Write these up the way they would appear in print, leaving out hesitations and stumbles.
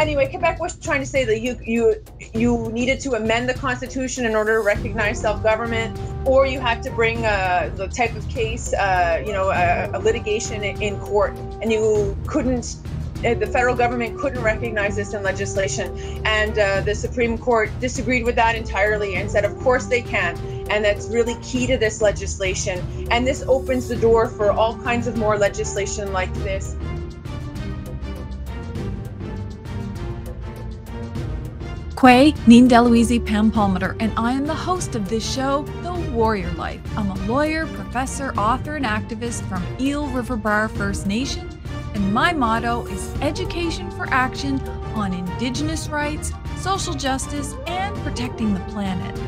anyway, Quebec was trying to say that you needed to amend the Constitution in order to recognize self-government, or you had to bring the type of case, a litigation in court, and you couldn't. The federal government couldn't recognize this in legislation, and the Supreme Court disagreed with that entirely and said, of course they can, and that's really key to this legislation. And this opens the door for all kinds of more legislation like this. Kwe, Nin Deluise, Pam Palmater, and I am the host of this show, The Warrior Life. I'm a lawyer, professor, author, and activist from Eel River Bar First Nation, and my motto is education for action on Indigenous rights, social justice, and protecting the planet.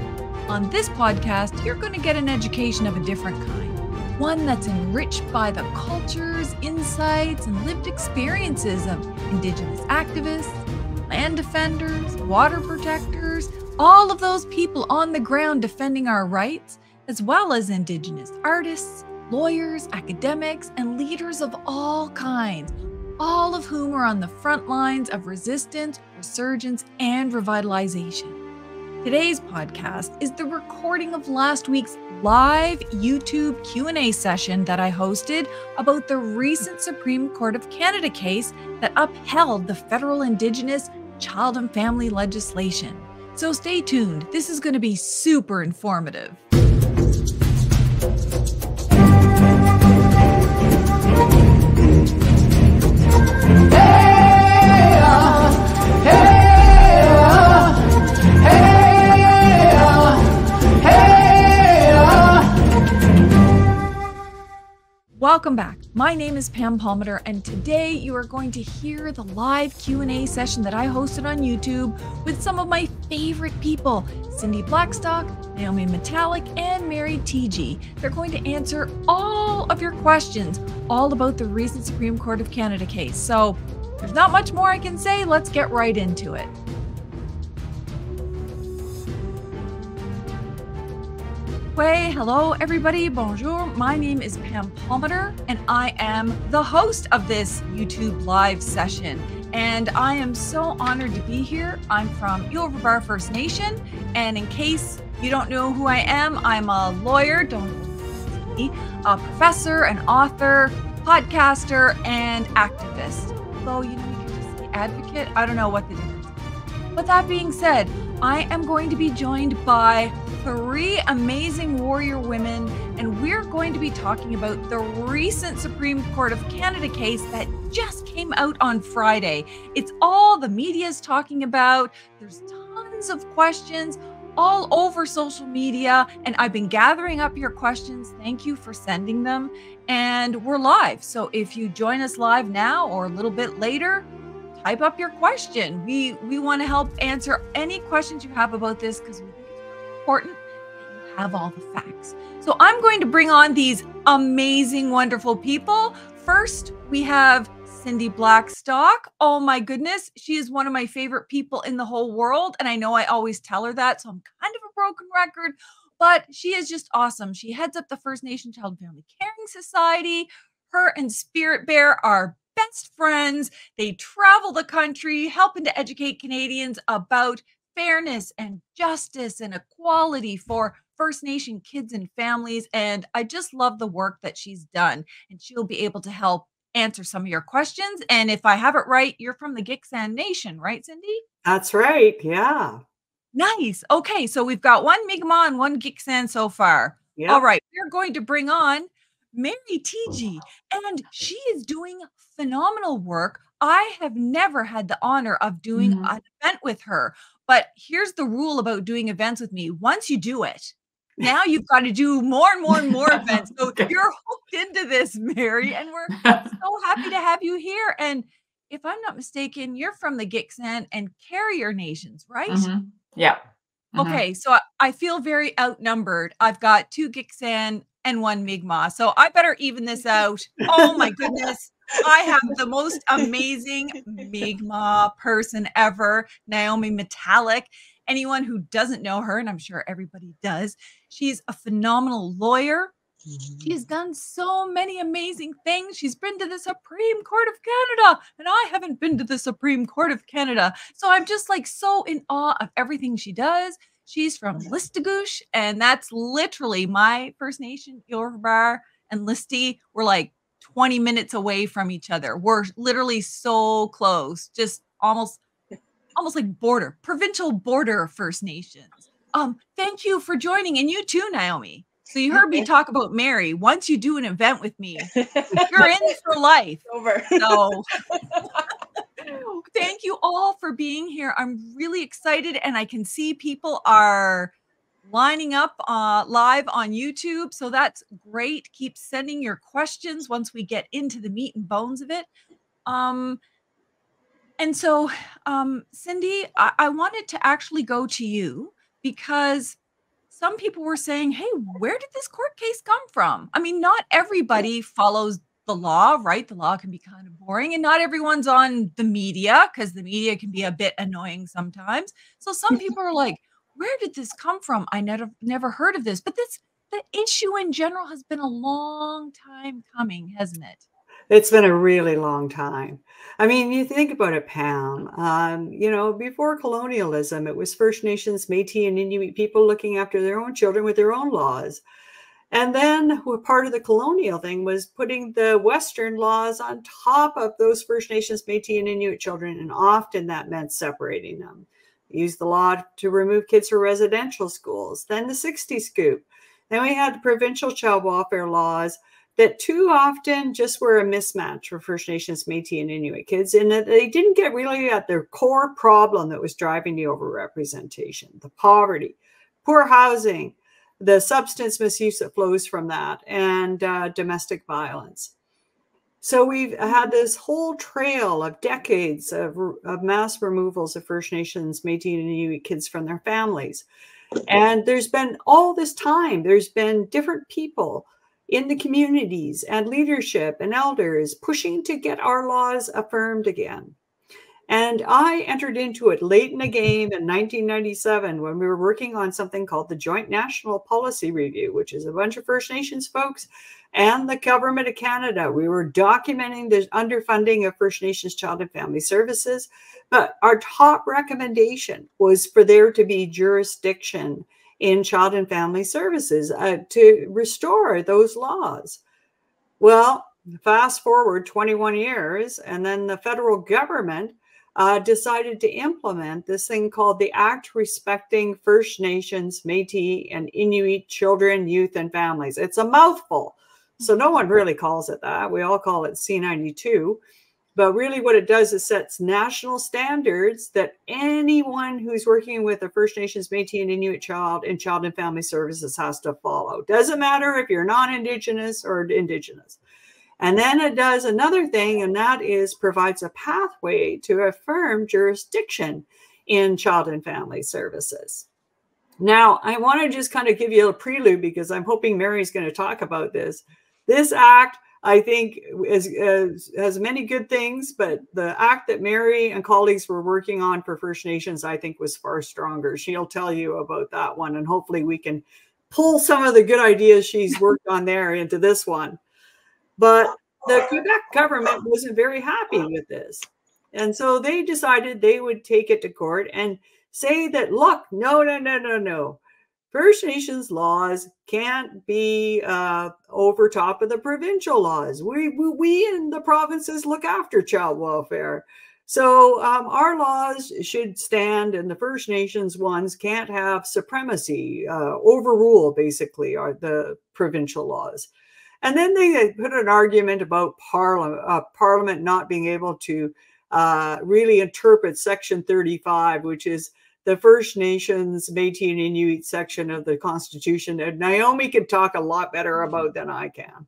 On this podcast, you're going to get an education of a different kind, one that's enriched by the cultures, insights, and lived experiences of Indigenous activists, land defenders, water protectors, all of those people on the ground defending our rights, as well as Indigenous artists, lawyers, academics, and leaders of all kinds, all of whom are on the front lines of resistance, resurgence, and revitalization. Today's podcast is the recording of last week's live YouTube Q&A session that I hosted about the recent Supreme Court of Canada case that upheld the federal Indigenous Child and Family legislation. So stay tuned. This is going to be super informative. Welcome back. My name is Pam Palmater, and today you are going to hear the live Q&A session that I hosted on YouTube with some of my favorite people, Cindy Blackstock, Naiomi Metallic, and Mary Teegee. They're going to answer all of your questions, all about the recent Supreme Court of Canada case. So there's not much more I can say. Let's get right into it. Hello everybody, bonjour. My name is Pam Palmater and I am the host of this YouTube live session. And I am so honored to be here. I'm from Eel River Bar First Nation. And in case you don't know who I am, I'm a lawyer, a professor, an author, podcaster, and activist. Although, you can just say advocate. I don't know what the difference is. But that being said, I am going to be joined by 3 amazing warrior women, and we're going to be talking about the recent Supreme Court of Canada case that just came out on Friday. It's all the media's talking about. There's tons of questions all over social media, and I've been gathering up your questions. Thank you for sending them. And we're live. So if you join us live now or a little bit later, type up your question. We want to help answer any questions you have about this because we think it's important that you have all the facts. So I'm going to bring on these amazing, wonderful people. First, we have Cindy Blackstock. Oh my goodness. She is one of my favorite people in the whole world. And I know I always tell her that, so I'm kind of a broken record, but she is just awesome. She heads up the First Nation Child Family Caring Society. Her and Spirit Bear are best friends. They travel the country helping to educate Canadians about fairness and justice and equality for First Nation kids and families. And I just love the work that she's done. And she'll be able to help answer some of your questions. And if I have it right, you're from the Gitksan Nation, right, Cindy? That's right. Yeah. Nice. Okay. So we've got one Mi'kmaq and one Gitksan so far. Yep. All right. We're going to bring on Mary Teegee, and she is doing phenomenal work. I have never had the honor of doing an event with her, but here's the rule about doing events with me. Once you do it, now you've got to do more and more and more events. So you're hooked into this, Mary, and we're so happy to have you here. And if I'm not mistaken, you're from the Gitksan and Carrier nations, right? Yeah. Okay, so I feel very outnumbered. I've got 2 Gitksan and 1 Mi'kmaq, so I better even this out. Oh my goodness. I have the most amazing Mi'kmaq person ever, Naiomi Metallic. Anyone who doesn't know her, and I'm sure everybody does, she's a phenomenal lawyer. She's done so many amazing things. She's been to the Supreme Court of Canada, and I haven't been to the Supreme Court of Canada. So I'm just like so in awe of everything she does. She's from Listagouche, and that's literally my First Nation, Yorubá and Listi. We're like 20 minutes away from each other. We're literally so close, just almost like provincial border First Nations. Thank you for joining, and you too, Naiomi. So you heard me talk about Mary. Once you do an event with me, you're in for life. Over. So thank you all for being here. I'm really excited, and I can see people are lining up live on YouTube. So that's great. Keep sending your questions once we get into the meat and bones of it. And so, Cindy, I wanted to actually go to you because some people were saying, hey, where did this court case come from? I mean, not everybody follows the law, right? The law can be kind of boring, and not everyone's on the media because the media can be a bit annoying sometimes. So some people are like, where did this come from? I never heard of this. But the issue in general has been a long time coming, hasn't it? It's been a really long time. I mean, you think about it, Pam, you know, before colonialism, it was First Nations, Métis and Inuit people looking after their own children with their own laws. And then part of the colonial thing was putting the Western laws on top of those First Nations, Métis and Inuit children. And often that meant separating them. Used the law to remove kids from residential schools. Then the 60s scoop. Then we had the provincial child welfare laws that too often just were a mismatch for First Nations, Métis, and Inuit kids, and that they didn't get really at their core problem that was driving the overrepresentation, the poverty, poor housing, the substance misuse that flows from that, and domestic violence. So we've had this whole trail of decades of mass removals of First Nations, Métis, and Inuit kids from their families. And there's been all this time, there's been different people in the communities and leadership and elders pushing to get our laws affirmed again. And I entered into it late in the game in 1997 when we were working on something called the Joint National Policy Review, which is a bunch of First Nations folks and the Government of Canada. We were documenting the underfunding of First Nations Child and Family Services, but our top recommendation was for there to be jurisdiction in Child and Family Services to restore those laws. Well, fast forward 21 years, and then the federal government decided to implement this thing called the Act Respecting First Nations, Métis, and Inuit Children, Youth, and Families. It's a mouthful, so no one really calls it that. We all call it C-92. But really what it does is sets national standards that anyone who's working with a First Nations, Métis, and Inuit child in Child and Family Services has to follow. Doesn't matter if you're non-Indigenous or Indigenous. And then it does another thing, and that is provides a pathway to affirm jurisdiction in Child and Family Services. Now, I want to just kind of give you a prelude because I'm hoping Mary's going to talk about this. This act, I think, has many good things, but the act that Mary and colleagues were working on for First Nations, I think, was far stronger. She'll tell you about that one, and hopefully we can pull some of the good ideas she's worked on there into this one. But the Quebec government wasn't very happy with this. And so they decided they would take it to court and say that, look, no. First Nations laws can't be over top of the provincial laws. We in the provinces look after child welfare. So our laws should stand, and the First Nations ones can't have supremacy, overrule basically the provincial laws. And then they put an argument about Parliament not being able to really interpret Section 35, which is the First Nations, Métis, and Inuit section of the Constitution that Naiomi can talk a lot better about than I can.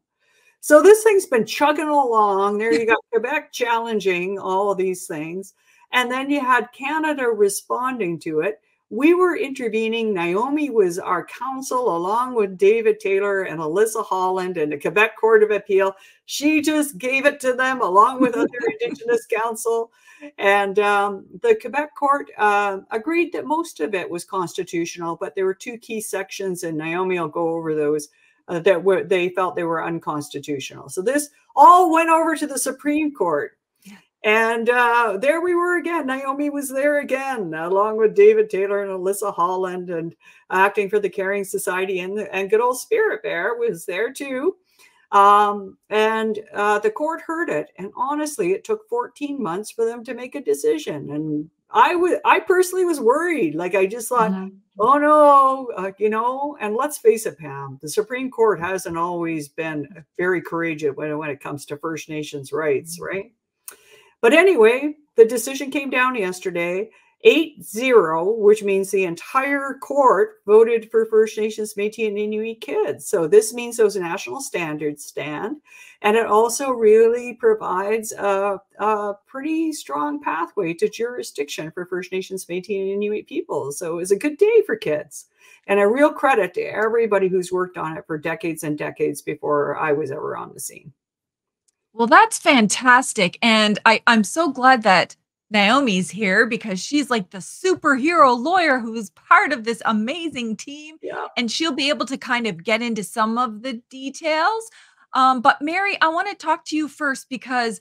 So this thing's been chugging along. There you got Quebec challenging all of these things. And then you had Canada responding to it. We were intervening. Naiomi was our counsel along with David Taylor and Alyssa Holland and the Quebec Court of Appeal. She just gave it to them along with other Indigenous counsel. And the Quebec court agreed that most of it was constitutional, but there were two key sections, and Naiomi will go over those, they felt they were unconstitutional. So this all went over to the Supreme Court. And there we were again. Naiomi was there again, along with David Taylor and Alyssa Holland, and acting for the Caring Society, and good old Spirit Bear was there too. The court heard it, and honestly, it took 14 months for them to make a decision. And I personally was worried. Like, I just thought, oh no, you know. And let's face it, Pam, the Supreme Court hasn't always been very courageous when it comes to First Nations rights, right? But anyway, the decision came down yesterday, 8-0, which means the entire court voted for First Nations, Métis, and Inuit kids. So this means those national standards stand. And it also really provides a pretty strong pathway to jurisdiction for First Nations, Métis, and Inuit peoples. So it was a good day for kids. And a real credit to everybody who's worked on it for decades and decades before I was ever on the scene. Well, that's fantastic. And I'm so glad that Naiomi's here, because she's like the superhero lawyer who's part of this amazing team. Yeah. And she'll be able to kind of get into some of the details. But Mary, I want to talk to you first because,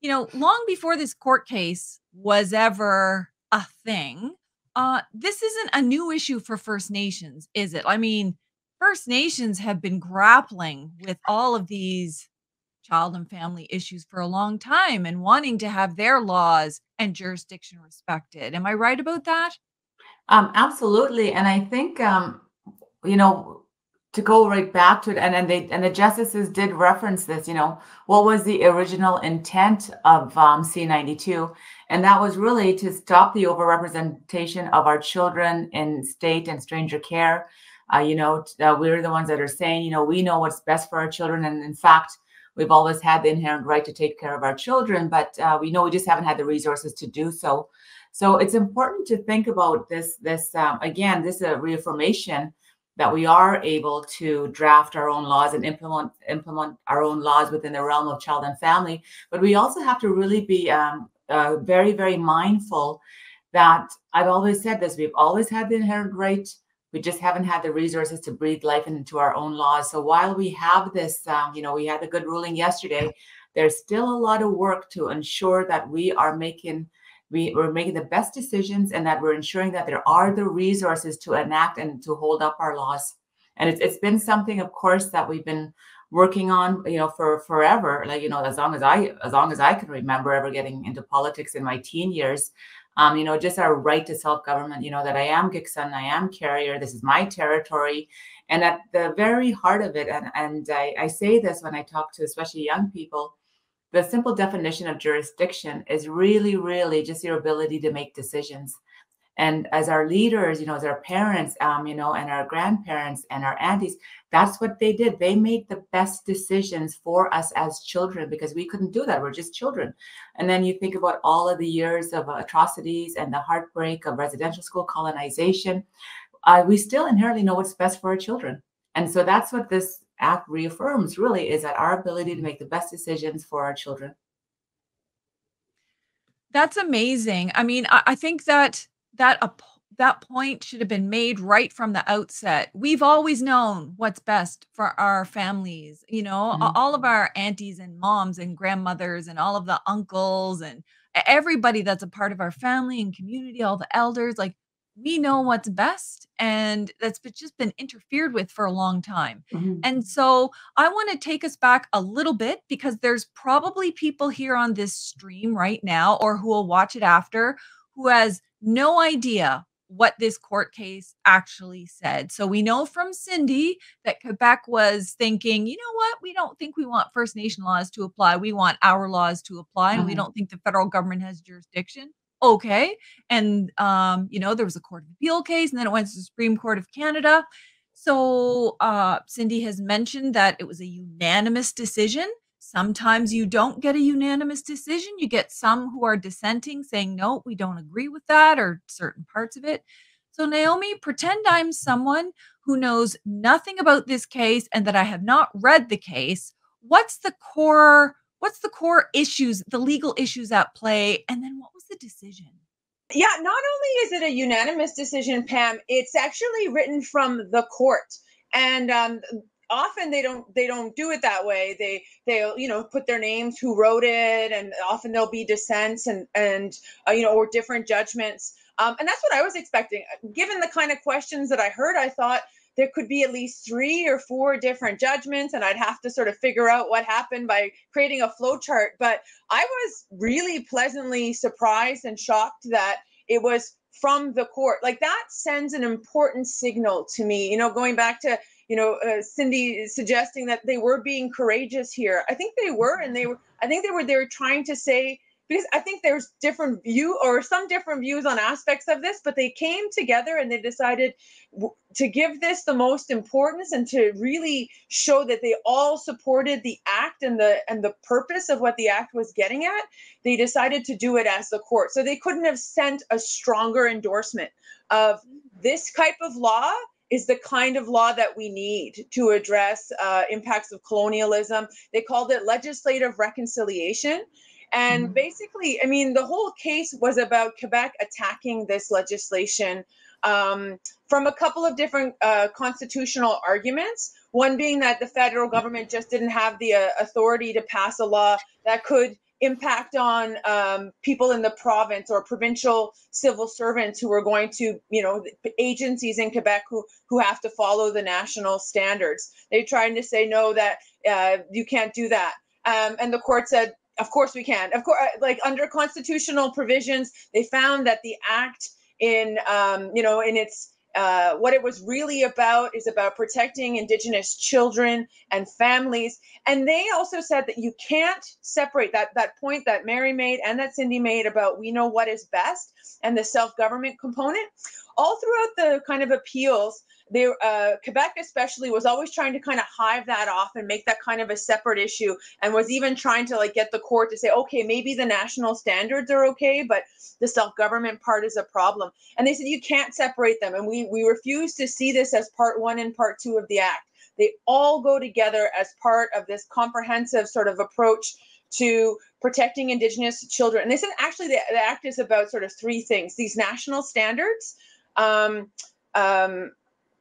you know, long before this court case was ever a thing, this isn't a new issue for First Nations, is it? I mean, First Nations have been grappling with all of these child and family issues for a long time and wanting to have their laws and jurisdiction respected. Am I right about that? Absolutely. And I think, you know, to go right back to it, and the justices did reference this, you know, what was the original intent of C-92? And that was really to stop the overrepresentation of our children in state and stranger care. You know, we're the ones that are saying, you know, we know what's best for our children. And in fact, we've always had the inherent right to take care of our children, but we know we just haven't had the resources to do so. So it's important to think about this again, this is a reaffirmation that we are able to draft our own laws and implement our own laws within the realm of child and family. But we also have to really be very, very mindful that I've always said this, we've always had the inherent right. We just haven't had the resources to breathe life into our own laws. So while we have this, you know, we had a good ruling yesterday, there's still a lot of work to ensure that we're making the best decisions, and that we're ensuring that there are the resources to enact and to hold up our laws. And it's been something, of course, that we've been working on, you know, for forever. Like, you know, as long as I can remember ever getting into politics in my teen years. You know, just our right to self-government, you know, that I am Gitksan, I am Carrier, this is my territory. And at the very heart of it, and I say this when I talk to especially young people, the simple definition of jurisdiction is really, really just your ability to make decisions. And as our leaders, you know, as our parents, you know, and our grandparents and our aunties, that's what they did. They made the best decisions for us as children, because we couldn't do that. We're just children. And then you think about all of the years of atrocities and the heartbreak of residential school colonization. We still inherently know what's best for our children. And so that's what this act reaffirms, really, is that our ability to make the best decisions for our children. That's amazing. I mean, I think that point should have been made right from the outset. We've always known what's best for our families, you know, all of our aunties and moms and grandmothers and all of the uncles and everybody that's a part of our family and community, all the elders, like, we know what's best, and that's just been interfered with for a long time. And so I want to take us back a little bit, because there's probably people here on this stream right now, or who will watch it after, who has no idea what this court case actually said. So we know from Cindy that Quebec was thinking, you know what, we don't think we want First Nation laws to apply. We want our laws to apply, and we don't think the federal government has jurisdiction. Okay. And, you know, there was a Court of Appeal case, and then it went to the Supreme Court of Canada. So Cindy has mentioned that it was a unanimous decision. Sometimes you don't get a unanimous decision. You get some who are dissenting, saying, no, we don't agree with that, or certain parts of it. So Naiomi, pretend I'm someone who knows nothing about this case and that I have not read the case. What's the core issues, the legal issues at play? And then what was the decision? Yeah, not only is it a unanimous decision, Pam, it's actually written from the court. And often they don't do it that way. They'll, you know, put their names, who wrote it, and often there'll be dissents and you know, or different judgments. And that's what I was expecting. Given the kind of questions that I heard, I thought there could be at least 3 or 4 different judgments, and I'd have to sort of figure out what happened by creating a flow chart. But I was really pleasantly surprised and shocked that it was from the court. Like, that sends an important signal to me, you know, going back to, you know, Cindy suggesting that they were being courageous here. I think they were, and they were trying to say, because I think there's some different views on aspects of this, but they came together and they decided to give this the most importance and to really show that they all supported the act and the purpose of what the act was getting at. They decided to do it as the court. So they couldn't have sent a stronger endorsement of this type of law is the kind of law that we need to address impacts of colonialism. They called it legislative reconciliation. And basically, I mean, the whole case was about Quebec attacking this legislation from a couple of different constitutional arguments. One being that the federal government just didn't have the authority to pass a law that could impact on people in the province or provincial civil servants who are going to, you know, agencies in Quebec who have to follow the national standards. They tried to say, no, that you can't do that. And the court said, of course we can. Of course, like under constitutional provisions, they found that the act in, you know, in its what it was really about is about protecting Indigenous children and families. And they also said that you can't separate that point that Mary made and that Cindy made about we know what is best and the self-government component. All throughout the kind of appeals, Quebec especially was always trying to kind of hive that off and make that kind of a separate issue, and was even trying to like get the court to say, okay, maybe the national standards are okay, but the self-government part is a problem. And they said you can't separate them, and we refuse to see this as part 1 and part 2 of the act. They all go together as part of this comprehensive sort of approach to protecting Indigenous children. And they said actually the act is about sort of 3 things: these national standards,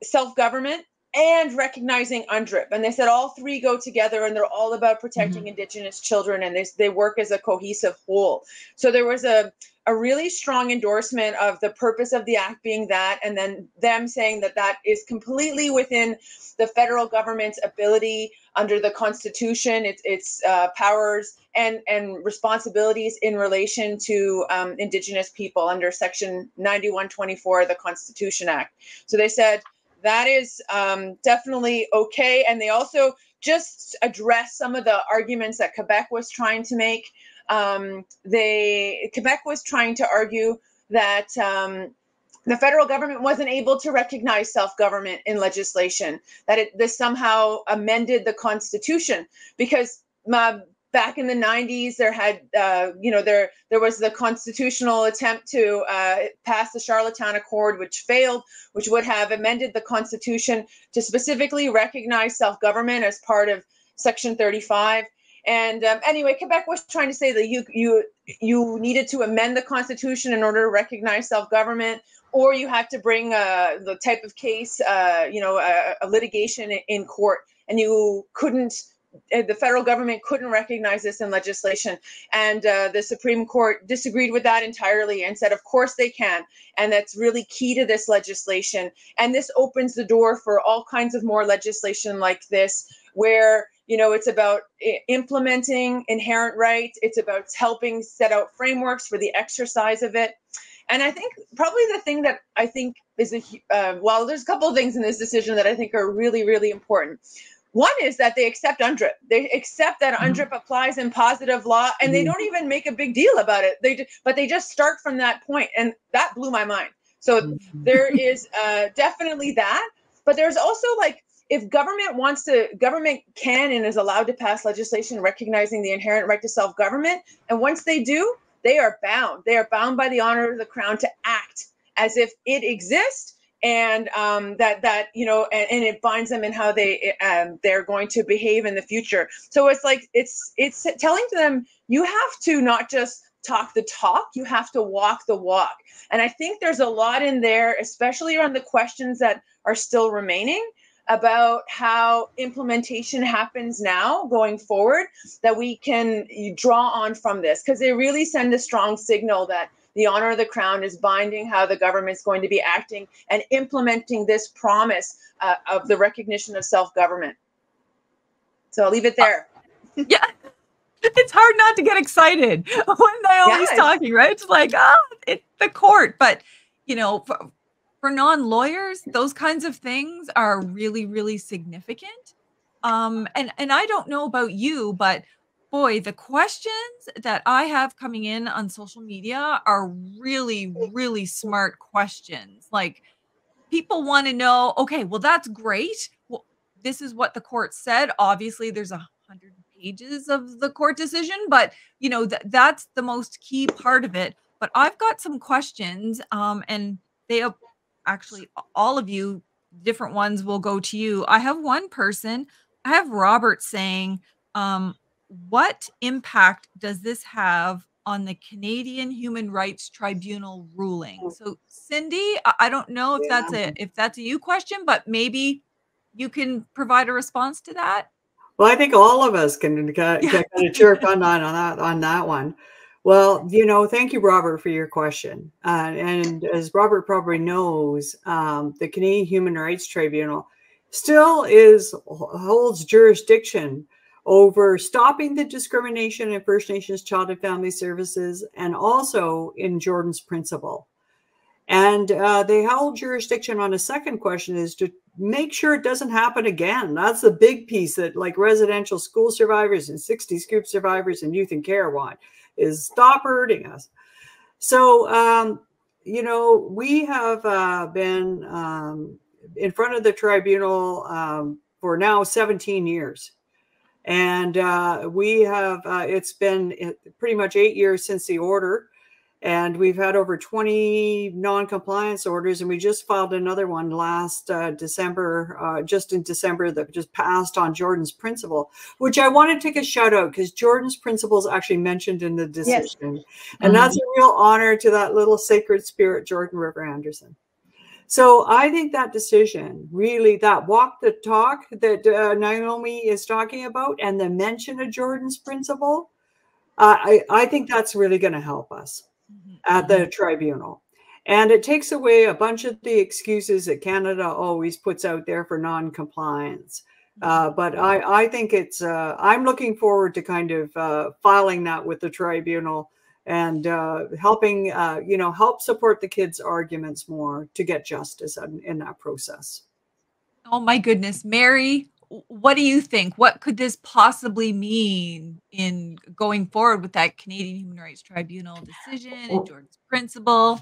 self-government, and recognizing UNDRIP. And they said all 3 go together, and they're all about protecting Indigenous children, and they work as a cohesive whole. So there was a really strong endorsement of the purpose of the act being that, and then them saying that that is completely within the federal government's ability under the Constitution, its powers and responsibilities in relation to Indigenous people under Section 9124 of the Constitution Act. So they said that is definitely okay. And they also just addressed some of the arguments that Quebec was trying to make. Quebec was trying to argue that the federal government wasn't able to recognize self-government in legislation, that this somehow amended the Constitution, because back in the 90s, there had, there was the constitutional attempt to pass the Charlottetown Accord, which failed, which would have amended the Constitution to specifically recognize self-government as part of Section 35. And anyway, Quebec was trying to say that you needed to amend the Constitution in order to recognize self-government, or you had to bring the type of case, a litigation in court, and you couldn't. The federal government couldn't recognize this in legislation, and the Supreme Court disagreed with that entirely and said, of course they can, and that's really key to this legislation. And this opens the door for all kinds of more legislation like this, where it's about implementing inherent rights. It's about helping set out frameworks for the exercise of it. And I think probably the thing that I think is there's a couple of things in this decision that I think are really, really important. One is that they accept UNDRIP. They accept that UNDRIP applies in positive law, and they don't even make a big deal about it. But they just start from that point, and that blew my mind. So there is definitely that. But there's also, like, if government can and is allowed to pass legislation recognizing the inherent right to self-government, and once they do, they are bound. They are bound by the honor of the crown to act as if it exists. And and it binds them in how they're going to behave in the future. So it's like it's telling them you have to not just talk the talk, you have to walk the walk. And I think there's a lot in there, especially around the questions that are still remaining. about how implementation happens now going forward, that we can draw on from this, because they really send a strong signal that the honor of the crown is binding how the government's going to be acting and implementing this promise of the recognition of self-government. So I'll leave it there. Yeah. It's hard not to get excited when Naomi's talking, right? It's like, it's the court. But, you know, for non-lawyers, those kinds of things are really, really significant. And I don't know about you, but boy, the questions that I have coming in on social media are really, really smart questions. Like, people want to know, okay, well, that's great. Well, this is what the court said. Obviously, there's 100 pages of the court decision, but you know, that's the most key part of it. But I've got some questions, and they actually, all of you, different ones will go to you. I have one person, I have Robert saying, what impact does this have on the Canadian Human Rights Tribunal ruling? So Cindy, I don't know if that's a you question, but maybe you can provide a response to that. Well, I think all of us can kind of chirp on that one. Well, you know, thank you, Robert, for your question. And as Robert probably knows, the Canadian Human Rights Tribunal still holds jurisdiction over stopping the discrimination in First Nations Child and Family Services, and also in Jordan's Principle. And they hold jurisdiction on a second question, is to make sure it doesn't happen again. That's the big piece that, like, residential school survivors and 60 Scoop survivors and youth in care want, is stop hurting us. So, you know, we have been in front of the tribunal for now 17 years. And we have, it's been pretty much 8 years since the order. And we've had over 20 non-compliance orders, and we just filed another one last December, just in December, that just passed on Jordan's Principle, which I want to take a shout out, because Jordan's Principle is actually mentioned in the decision. Yes. And that's a real honor to that little sacred spirit, Jordan River Anderson. So I think that decision, really, that walk the talk that Naiomi is talking about, and the mention of Jordan's Principle, I think that's really going to help us at the tribunal. And it takes away a bunch of the excuses that Canada always puts out there for non-compliance. But I think it's, I'm looking forward to kind of filing that with the tribunal and helping, you know, help support the kids' arguments more to get justice in that process. Oh my goodness, Mary, what do you think? What could this possibly mean in going forward with that Canadian Human Rights Tribunal decision and Jordan's Principle?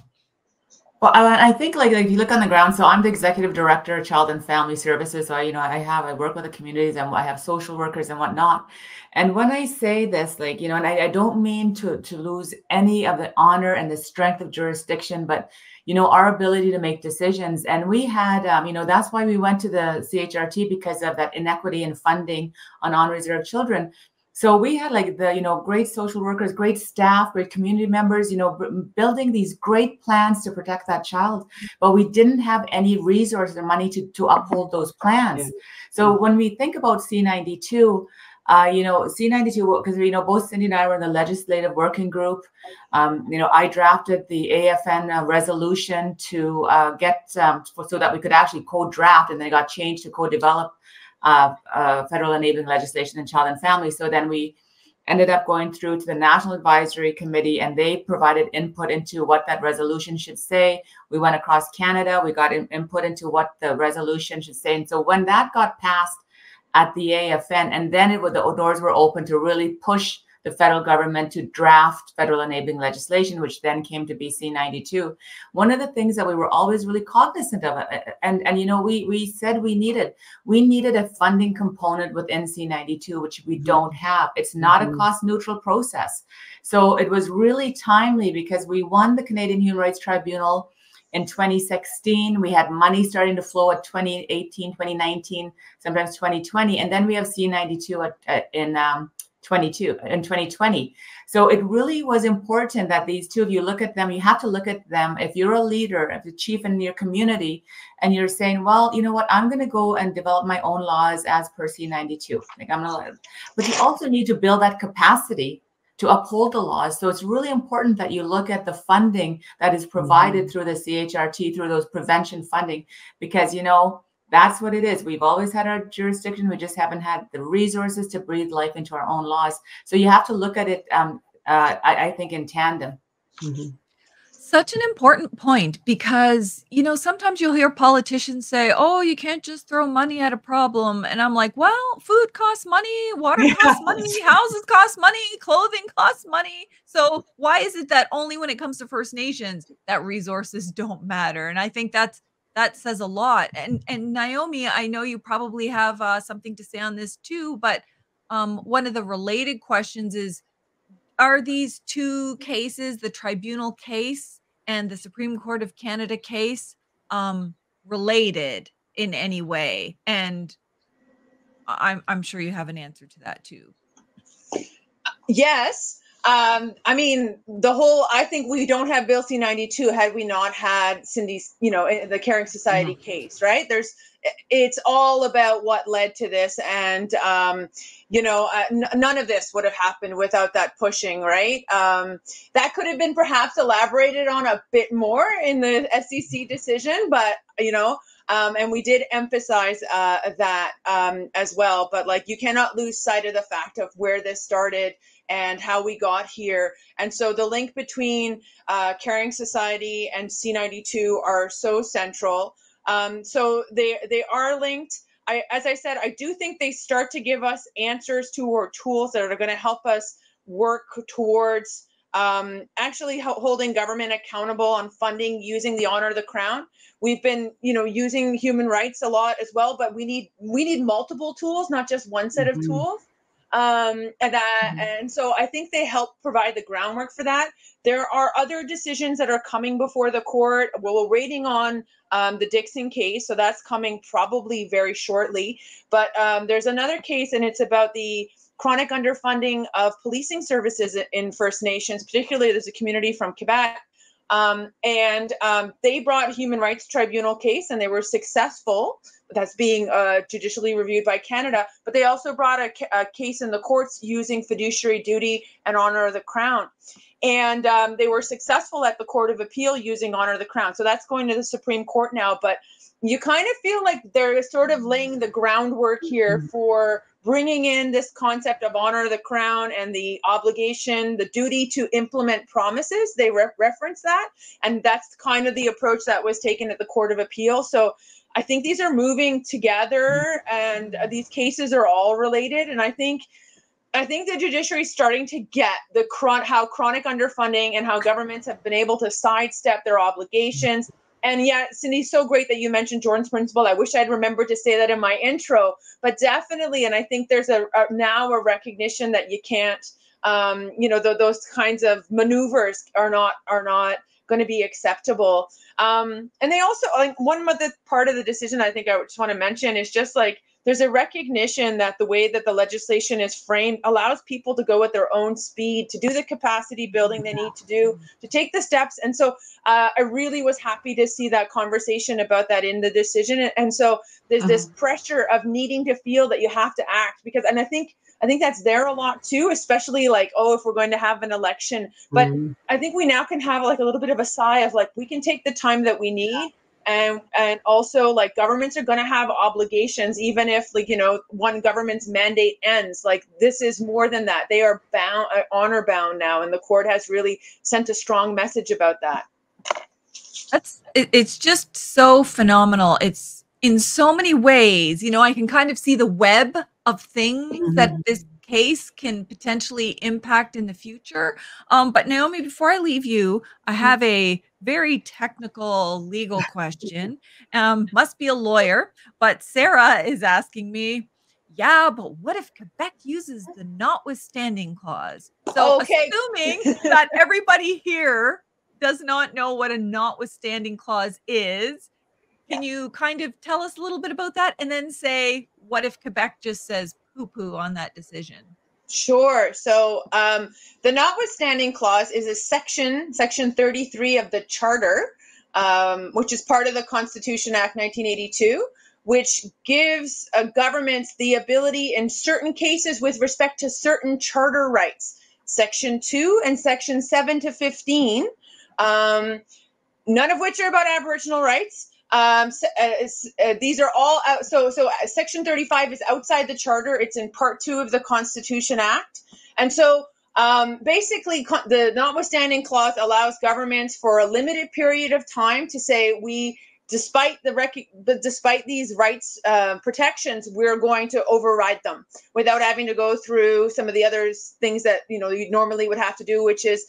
Well, I think like if you look on the ground, so I'm the executive director of Child and Family Services. So, you know, I work with the communities, and I have social workers and whatnot. And when I say this, like, you know, and I don't mean to lose any of the honor and the strength of jurisdiction, but, you know, our ability to make decisions. And we had, you know, that's why we went to the CHRT, because of that inequity in funding on unreserved children. So we had, like, the, you know, great social workers, great staff, great community members, you know, building these great plans to protect that child, but we didn't have any resources or money to uphold those plans. Yeah. So when we think about C-92, you know, C-92, because, you know, both Cindy and I were in the legislative working group. You know, I drafted the AFN resolution to get, so that we could actually co-draft, and then it got changed to co-develop federal enabling legislation in child and family. So then we ended up going through to the National Advisory Committee, and they provided input into what that resolution should say. We went across Canada, we got input into what the resolution should say. And so when that got passed at the AFN, and then the doors were open to really push the federal government to draft federal enabling legislation, which then came to be C-92. One of the things that we were always really cognizant of, and you know, we said we needed a funding component within C-92, which we don't have. It's not a cost neutral process. So it was really timely, because we won the Canadian Human Rights Tribunal in 2016. We had money starting to flow at 2018, 2019, sometimes 2020. And then we have C-92 in 2020. So it really was important that these two of you look at them. You have to look at them. If you're a leader, if you're a chief in your community, and you're saying, well, you know what, I'm going to go and develop my own laws as per C-92. Like I'm going to, but you also need to build that capacity to uphold the laws. So it's really important that you look at the funding that is provided through the CHRT, through those prevention funding, because, you know, that's what it is. We've always had our jurisdiction. We just haven't had the resources to breathe life into our own laws. So you have to look at it, I think, in tandem. Such an important point, because, you know, sometimes you'll hear politicians say, oh, you can't just throw money at a problem. And I'm like, well, food costs money, water costs money, houses cost money, clothing costs money. So why is it that only when it comes to First Nations that resources don't matter? And I think that says a lot. And Naiomi, I know you probably have something to say on this too, but one of the related questions is, are these two cases, the tribunal case and the Supreme Court of Canada case, related in any way? And I'm sure you have an answer to that too. Yes. I mean, I think we don't have Bill C-92 had we not had Cindy's, you know, the Caring Society case, right? It's all about what led to this. And, you know, none of this would have happened without that pushing, right? That could have been perhaps elaborated on a bit more in the SCC decision, but, you know, and we did emphasize that as well. But like, you cannot lose sight of the fact of where this started and how we got here. And so the link between Caring Society and C-92 are so central. So they are linked. As I said, I do think they start to give us answers to or tools that are going to help us work towards actually holding government accountable on funding using the honor of the crown. We've been, you know, using human rights a lot as well, but we need multiple tools, not just one set of tools. And so I think they help provide the groundwork for that. There are other decisions that are coming before the court. We're waiting on the Gitksan case, so that's coming probably very shortly. But there's another case, and it's about the chronic underfunding of policing services in First Nations, particularly there's a community from Quebec. They brought a human rights tribunal case, and they were successful. That's being judicially reviewed by Canada. But they also brought a case in the courts using fiduciary duty and honor of the crown. And they were successful at the Court of Appeal using honor of the crown. So that's going to the Supreme Court now. But you kind of feel like they're sort of laying the groundwork here for bringing in this concept of honor of the crown and the obligation, the duty to implement promises. They reference that. And that's kind of the approach that was taken at the Court of Appeal. So I think these are moving together, and these cases are all related. And I think the judiciary is starting to get how chronic underfunding and how governments have been able to sidestep their obligations. And yeah, Cindy, so great that you mentioned Jordan's principle. I wish I'd remembered to say that in my intro, but definitely. And I think there's now a recognition that you can't, those kinds of maneuvers are not going to be acceptable. And they also, like, one other part of the decision I think I just want to mention is just like, there's a recognition that the way that the legislation is framed allows people to go at their own speed, to do the capacity building they need to do, to take the steps. And so I really was happy to see that conversation about that in the decision. And so there's this pressure of needing to feel that you have to act, because, and I think that's there a lot too, especially like, if we're going to have an election. But I think we now can have like a little bit of a sigh of like, we can take the time that we need. And also, like, governments are going to have obligations, even if, like, one government's mandate ends. Like, this is more than that. They are bound, honor bound now, and the court has really sent a strong message about that. It's just so phenomenal. It's in so many ways. I can kind of see the web of things that this case can potentially impact in the future. But Naiomi, before I leave you, I have a very technical legal question. Must be a lawyer, but Sarah is asking me, yeah, but what if Quebec uses the notwithstanding clause? So assuming that everybody here does not know what a notwithstanding clause is, can you kind of tell us a little bit about that, and then say, what if Quebec just says poo-poo on that decision? Sure. So the notwithstanding clause is a section 33 of the Charter, which is part of the Constitution Act 1982, which gives governments the ability in certain cases with respect to certain charter rights. Section 2 and Section 7 to 15, none of which are about Aboriginal rights. These are all out. So Section 35 is outside the Charter. It's in Part 2 of the Constitution Act. And so basically, the notwithstanding clause allows governments for a limited period of time to say, despite these rights protections, we're going to override them without having to go through some of the other things that you normally would have to do, which is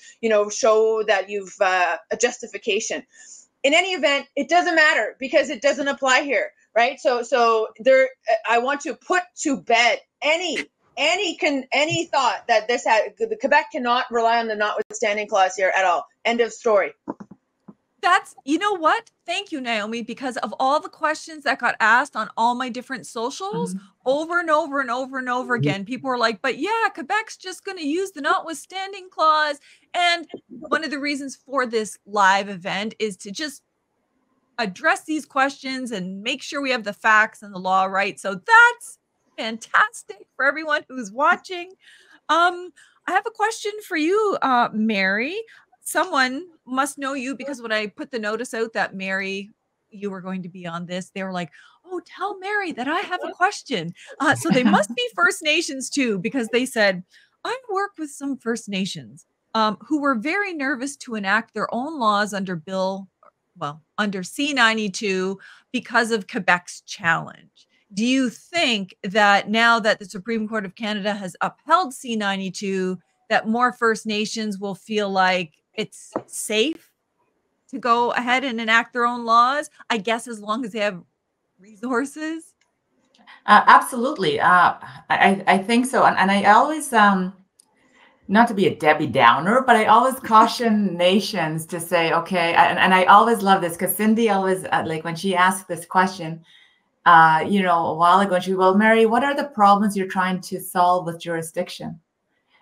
show that you've a justification. In any event, it doesn't matter because it doesn't apply here, right? So there, I want to put to bed any thought that the Quebec cannot rely on the notwithstanding clause here at all. End of story. That's, you know what? Thank you, Naiomi, because of all the questions that got asked on all my different socials over and over and over and over again, people were like, but yeah, Quebec's just going to use the notwithstanding clause. And one of the reasons for this live event is to just address these questions and make sure we have the facts and the law right. So that's fantastic for everyone who's watching. I have a question for you, Mary. Someone must know you because when I put the notice out that Mary, you were going to be on this, they were like, oh, tell Mary that I have a question. So they must be First Nations too, because they said, I work with some First Nations who were very nervous to enact their own laws under under C-92 because of Quebec's challenge. Do you think that now that the Supreme Court of Canada has upheld C-92, that more First Nations will feel like it's safe to go ahead and enact their own laws? I guess as long as they have resources. Absolutely. I think so. And I always, not to be a Debbie Downer, but I always caution nations to say, okay, and I always love this because Cindy always, like when she asked this question, a while ago, she, well, Mary, what are the problems you're trying to solve with jurisdiction?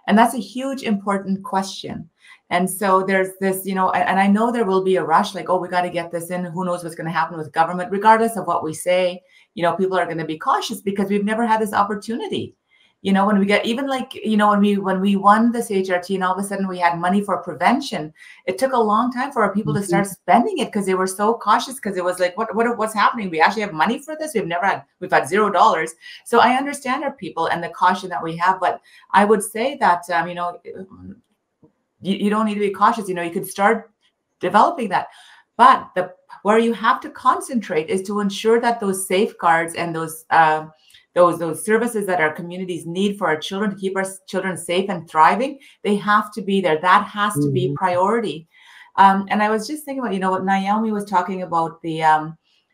And that's a huge, important question. And so there's this, and I know there will be a rush, like, oh, we got to get this in. Who knows what's going to happen with government, regardless of what we say. People are going to be cautious because we've never had this opportunity. When we get even like, when we won the CHRT and all of a sudden we had money for prevention, it took a long time for our people to start spending it because they were so cautious because it was like, what's happening? We actually have money for this. We've had $0. So I understand our people and the caution that we have, but I would say that, you don't need to be cautious. You could start developing that, but where you have to concentrate is to ensure that those safeguards and those services that our communities need for our children to keep our children safe and thriving, they have to be there. That has to be priority. And I was just thinking about, what Naiomi was talking about, the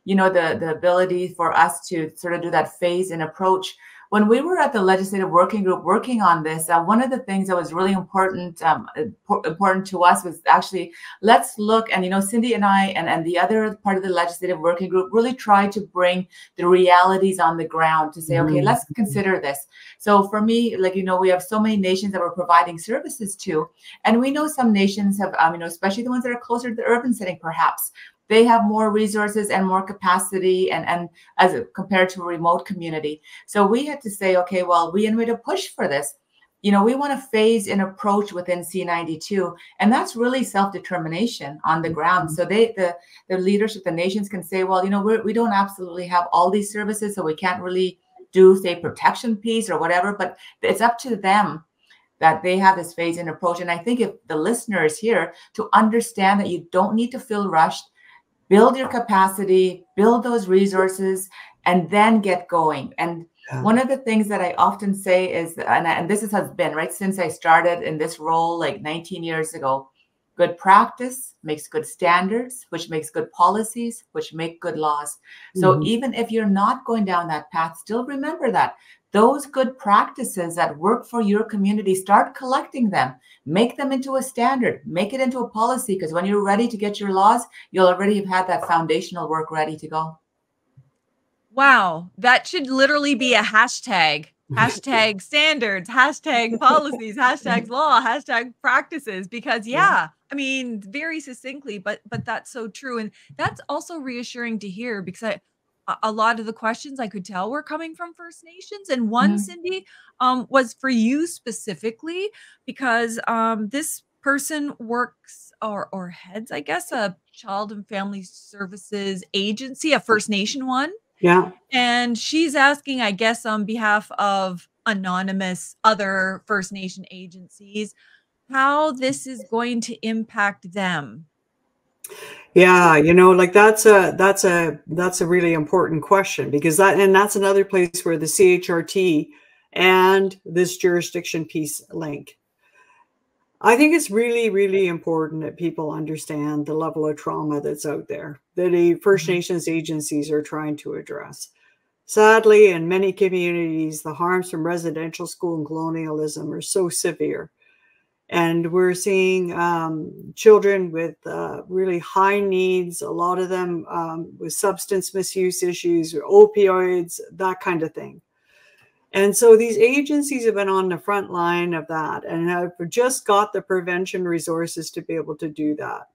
ability for us to sort of do that phase in approach. When we were at the legislative working group working on this, one of the things that was really important to us was actually, let's look, and Cindy and I and the other part of the legislative working group really tried to bring the realities on the ground to say, okay, let's consider this. So for me, we have so many nations that we're providing services to, and we know some nations have, especially the ones that are closer to the urban setting, perhaps, they have more resources and more capacity and as compared to a remote community. So we had to say, okay, well, we need to push for this. We want to phase in approach within C-92, and that's really self-determination on the ground. So the leadership, the nations can say, well, we don't absolutely have all these services, so we can't really do, say, protection piece or whatever, but it's up to them that they have this phase in approach. And I think if the listener is here to understand that you don't need to feel rushed, build your capacity, build those resources, and then get going. And one of the things that I often say is, and this has been right since I started in this role like 19 years ago, good practice makes good standards, which makes good policies, which make good laws. So even if you're not going down that path, still remember that those good practices that work for your community, start collecting them, make them into a standard, make it into a policy, because when you're ready to get your laws, you'll already have had that foundational work ready to go. Wow, that should literally be a hashtag hashtag standards, hashtag policies, hashtag law, hashtag practices, because I mean, very succinctly, but that's so true. And that's also reassuring to hear, because a lot of the questions I could tell were coming from First Nations. And one, Cindy, was for you specifically, because this person works or heads, I guess, a child and family services agency, a First Nation one. Yeah. And she's asking, I guess, on behalf of anonymous other First Nation agencies, how this is going to impact them. Yeah, you know, like that's a really important question, because that's another place where the CHRT and this jurisdiction piece link. I think it's really, really important that people understand the level of trauma that's out there that the First Nations agencies are trying to address. Sadly, in many communities, the harms from residential school and colonialism are so severe. And we're seeing children with really high needs, a lot of them with substance misuse issues, or opioids, that kind of thing. And so these agencies have been on the front line of that and have just got the prevention resources to be able to do that.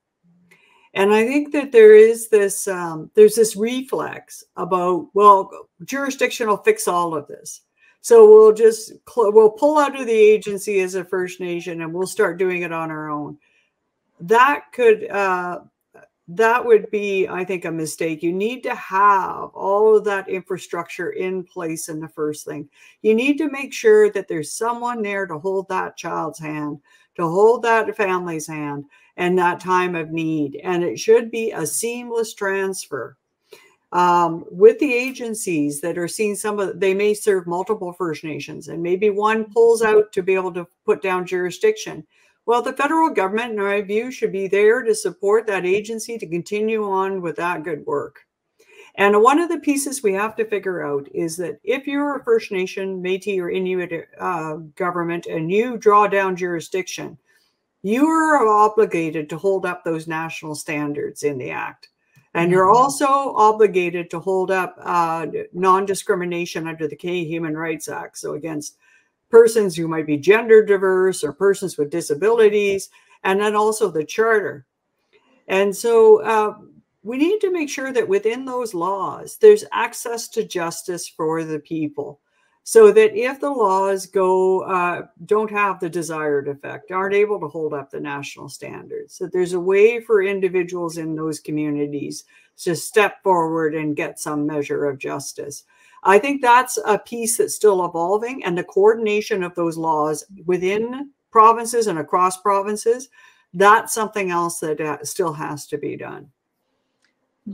And I think that there is this, there's this reflex about, well, jurisdiction will fix all of this. So we'll pull out of the agency as a First Nation and we'll start doing it on our own. That would be, I think, a mistake. You need to have all of that infrastructure in place in the first thing. You need to make sure that there's someone there to hold that child's hand, to hold that family's hand in that time of need. And it should be a seamless transfer. With the agencies that are seeing they may serve multiple First Nations, and maybe one pulls out to be able to put down jurisdiction. Well, the federal government, in my view, should be there to support that agency to continue on with that good work. And one of the pieces we have to figure out is that if you're a First Nation, Métis, or Inuit government and you draw down jurisdiction, you are obligated to hold up those national standards in the Act. And you're also obligated to hold up non-discrimination under the Canadian Human Rights Act. So against persons who might be gender diverse or persons with disabilities, and then also the Charter. And so we need to make sure that within those laws, there's access to justice for the people, so that if the laws don't have the desired effect, aren't able to hold up the national standards, that there's a way for individuals in those communities to step forward and get some measure of justice. I think that's a piece that's still evolving, and the coordination of those laws within provinces and across provinces, that's something else that still has to be done.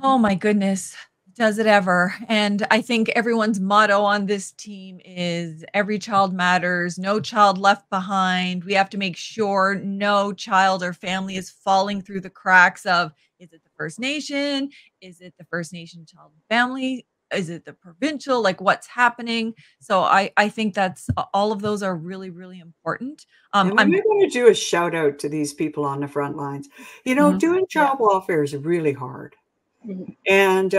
Oh my goodness. Does it ever? And I think everyone's motto on this team is every child matters, no child left behind. We have to make sure no child or family is falling through the cracks of, is it the First Nation? Is it the First Nation child and family? Is it the provincial? Like, what's happening? So I think that's all of those are really, really important. I'm going to do a shout out to these people on the front lines. You know, doing child welfare is really hard. And,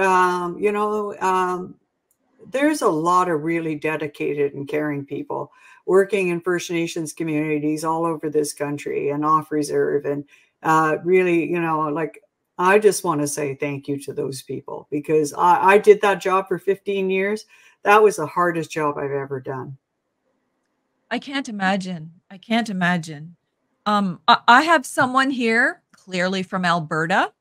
there's a lot of really dedicated and caring people working in First Nations communities all over this country and off reserve. And really, I just want to say thank you to those people, because I did that job for 15 years. That was the hardest job I've ever done. I can't imagine. I can't imagine. I have someone here, clearly from Alberta.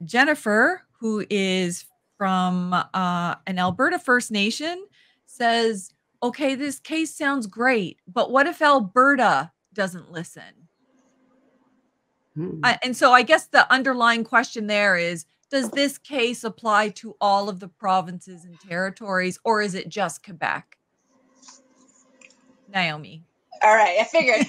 Jennifer, who is from an Alberta First Nation, says, okay, this case sounds great, but what if Alberta doesn't listen? And so I guess the underlying question there is, does this case apply to all of the provinces and territories, or is it just Quebec? Naiomi. All right, I figured.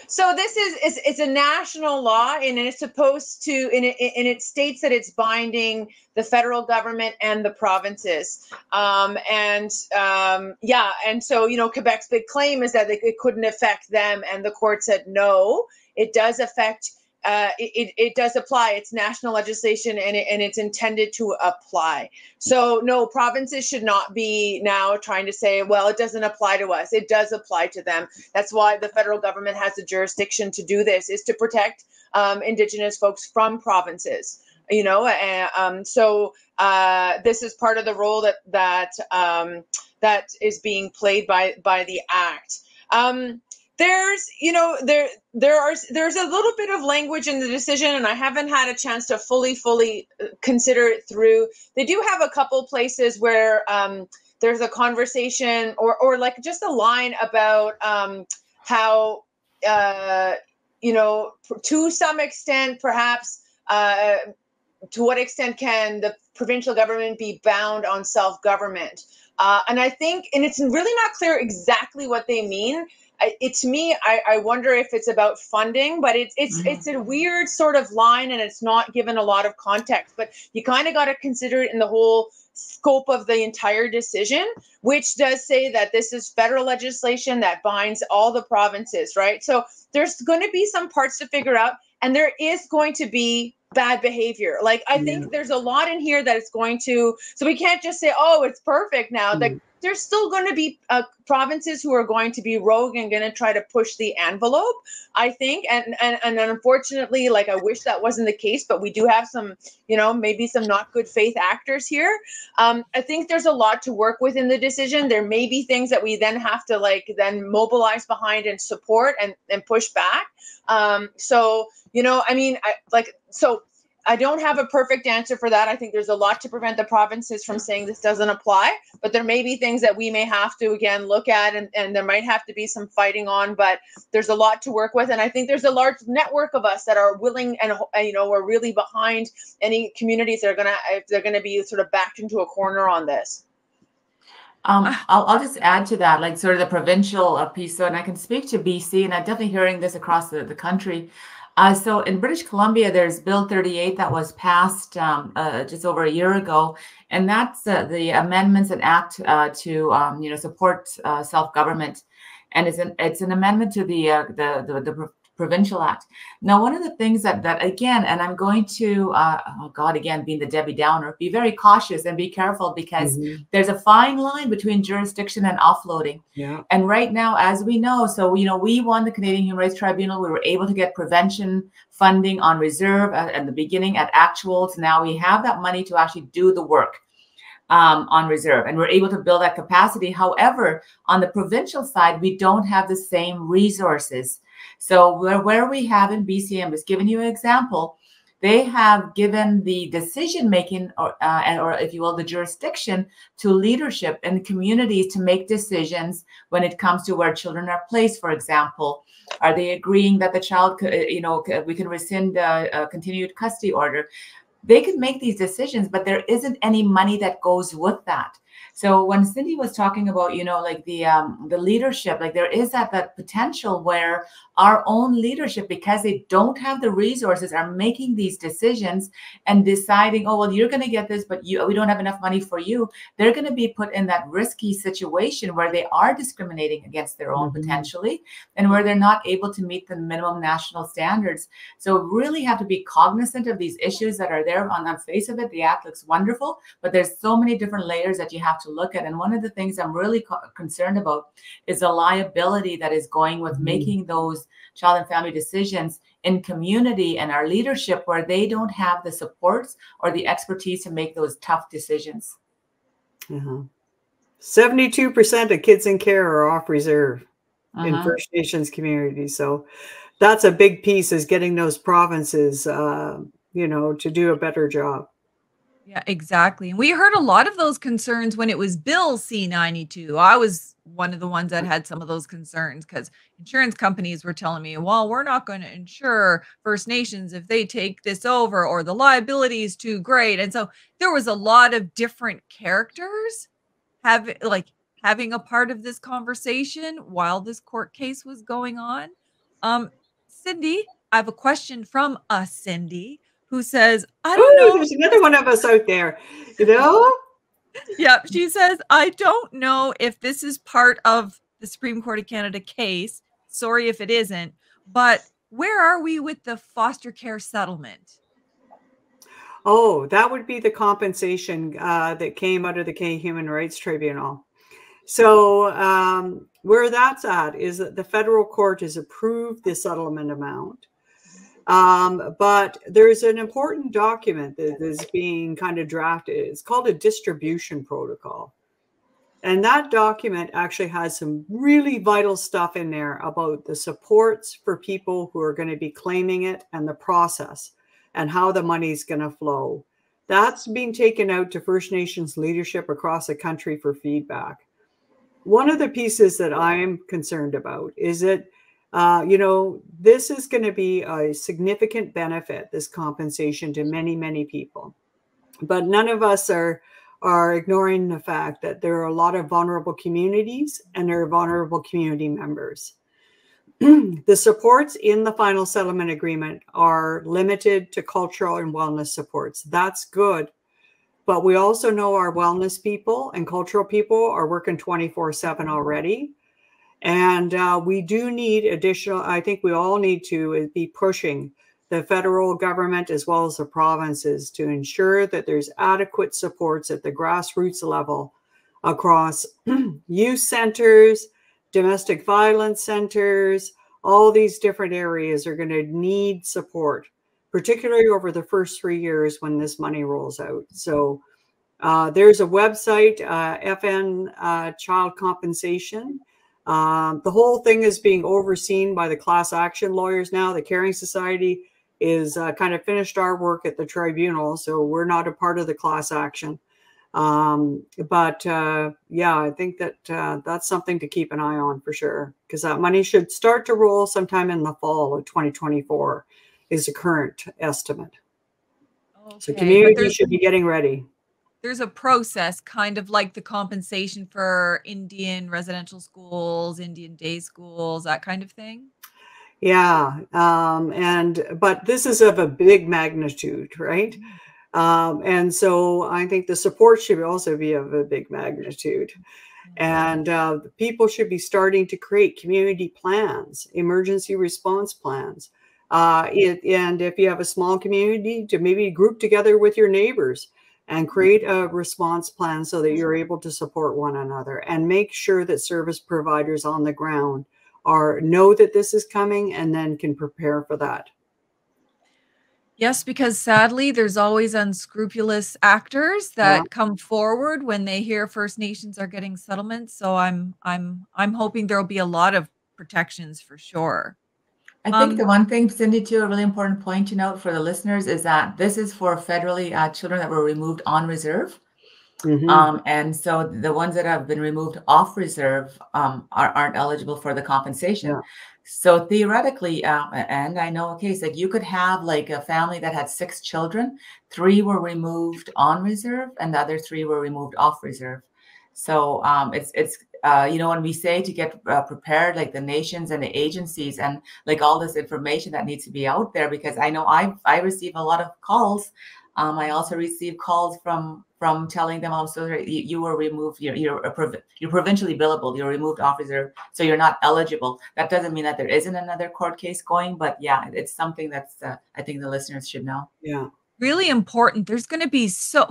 So this it's a national law, and it's supposed to, and it states that it's binding the federal government and the provinces. And so, Quebec's big claim is that it couldn't affect them, and the court said no, it does affect it does apply. It's national legislation, and it's intended to apply. So no, provinces should not be now trying to say, well, it doesn't apply to us. It does apply to them. That's why the federal government has the jurisdiction to do this, is to protect Indigenous folks from provinces. You know, so this is part of the role that is being played by the Act. There's, you know, there's a little bit of language in the decision, and I haven't had a chance to fully consider it through. They do have a couple places where there's a conversation or like just a line about how, you know, to some extent, perhaps, to what extent can the provincial government be bound on self-government? And I think, and it's really not clear exactly what they mean. To me, I wonder if it's about funding, but it's a weird sort of line, and it's not given a lot of context. But you kind of got to consider it in the whole scope of the entire decision, which does say that this is federal legislation that binds all the provinces, right? So there's going to be some parts to figure out, and there is going to be bad behavior. Like, I think there's a lot in here that it's going to, so we can't just say, oh, it's perfect now. Like, there's still going to be provinces who are going to be rogue and going to try to push the envelope, I think. And unfortunately, like, I wish that wasn't the case, but we do have some, you know, maybe some not good faith actors here. I think there's a lot to work with in the decision. There may be things that we then have to then mobilize behind and support and push back. So, you know, I mean, I don't have a perfect answer for that. I think there's a lot to prevent the provinces from saying this doesn't apply, but there may be things that we may have to, again, look at, and there might have to be some fighting on, but there's a lot to work with. And I think there's a large network of us that are willing and, you know, we're really behind any communities that are if they're going to be sort of backed into a corner on this. I'll just add to that, like sort of the provincial piece. So, and I can speak to BC, and I'm definitely hearing this across the country. So in British Columbia, there's Bill 38 that was passed just over a year ago, and that's the amendments and act to you know, support self-government, and it's an amendment to the Provincial Act. Now, one of the things that again, and I'm going to, oh God, again, being the Debbie Downer, be very cautious and be careful, because there's a fine line between jurisdiction and offloading. Yeah. And right now, as we know, so, you know, we won the Canadian Human Rights Tribunal. We were able to get prevention funding on reserve at the beginning at actuals. Now we have that money to actually do the work on reserve, and we're able to build that capacity. However, on the provincial side, we don't have the same resources. So where we have in BC, I'm just giving you an example, they have given the decision-making, or if you will, the jurisdiction to leadership and communities to make decisions when it comes to where children are placed, for example. Are they agreeing that the child, you know, we can rescind a continued custody order? They can make these decisions, but there isn't any money that goes with that. So when Cindy was talking about, you know, like the leadership, like there is that potential where our own leadership, because they don't have the resources, are making these decisions and deciding, oh, well, you're going to get this, but we don't have enough money for you. They're going to be put in that risky situation where they are discriminating against their own potentially, and where they're not able to meet the minimum national standards. So really have to be cognizant of these issues that are there. On the face of it, the act looks wonderful, but there's so many different layers that you have to look at. And one of the things I'm really concerned about is the liability that is going with making those child and family decisions in community and our leadership, where they don't have the supports or the expertise to make those tough decisions. 72% of Gitksan Carrier are off reserve in First Nations communities. So that's a big piece, is getting those provinces, you know, to do a better job. Yeah, exactly. And we heard a lot of those concerns when it was Bill C-92. I was one of the ones that had some of those concerns, because insurance companies were telling me, well, we're not going to insure First Nations if they take this over, or the liability is too great. And so there was a lot of different characters having a part of this conversation while this court case was going on. Cindy, I have a question from Cindy, who says, I don't know. There's another one of us out there, you know? Yeah, she says, I don't know if this is part of the Supreme Court of Canada case. Sorry if it isn't. But where are we with the foster care settlement? Oh, that would be the compensation that came out of the Canadian Human Rights Tribunal. So where that's at is that the federal court has approved the settlement amount. But there's an important document that is being kind of drafted. It's called a distribution protocol. And that document actually has some really vital stuff in there about the supports for people who are going to be claiming it and the process and how the money is going to flow. That's being taken out to First Nations leadership across the country for feedback. One of the pieces that I'm concerned about is that, you know, this is going to be a significant benefit, this compensation, to many, many people. But none of us are ignoring the fact that there are a lot of vulnerable communities and there are vulnerable community members. The supports in the final settlement agreement are limited to cultural and wellness supports. That's good. But we also know our wellness people and cultural people are working 24/7 already. And we do need additional, I think we all need to be pushing the federal government as well as the provinces to ensure that there's adequate supports at the grassroots level across youth centers, domestic violence centers. All these different areas are going to need support, particularly over the first 3 years when this money rolls out. So there's a website, FN Child Compensation. The whole thing is being overseen by the class action lawyers now. The Caring Society is kind of finished our work at the tribunal, so we're not a part of the class action. Yeah, I think that that's something to keep an eye on for sure, because that money should start to roll sometime in the fall of 2024 is the current estimate. Okay, so community should be getting ready. There's a process, kind of like the compensation for Indian residential schools, Indian day schools, that kind of thing. Yeah, but this is of a big magnitude, right? And so I think the support should also be of a big magnitude. And people should be starting to create community plans, emergency response plans. And if you have a small community, to maybe group together with your neighbors and create a response plan so that you're able to support one another, and make sure that service providers on the ground know that this is coming and then can prepare for that. Yes, because sadly, there's always unscrupulous actors that come forward when they hear First Nations are getting settlements. So I'm hoping there'll be a lot of protections for sure. I think the one thing, Cindy, too, a really important point to note for the listeners is that this is for federally children that were removed on reserve. And so the ones that have been removed off reserve aren't eligible for the compensation. Yeah. So theoretically, and I know a case like you could have like a family that had 6 children, 3 were removed on reserve and the other 3 were removed off reserve. So it's you know, when we say to get prepared, like the nations and the agencies and like all this information that needs to be out there, because I know I receive a lot of calls. I also receive calls from telling them, "I'm so sorry, you were removed. You're provincially billable. You're removed off reserve, so you're not eligible." That doesn't mean that there isn't another court case going, but yeah, it's something that's I think the listeners should know. Yeah, really important. There's going to be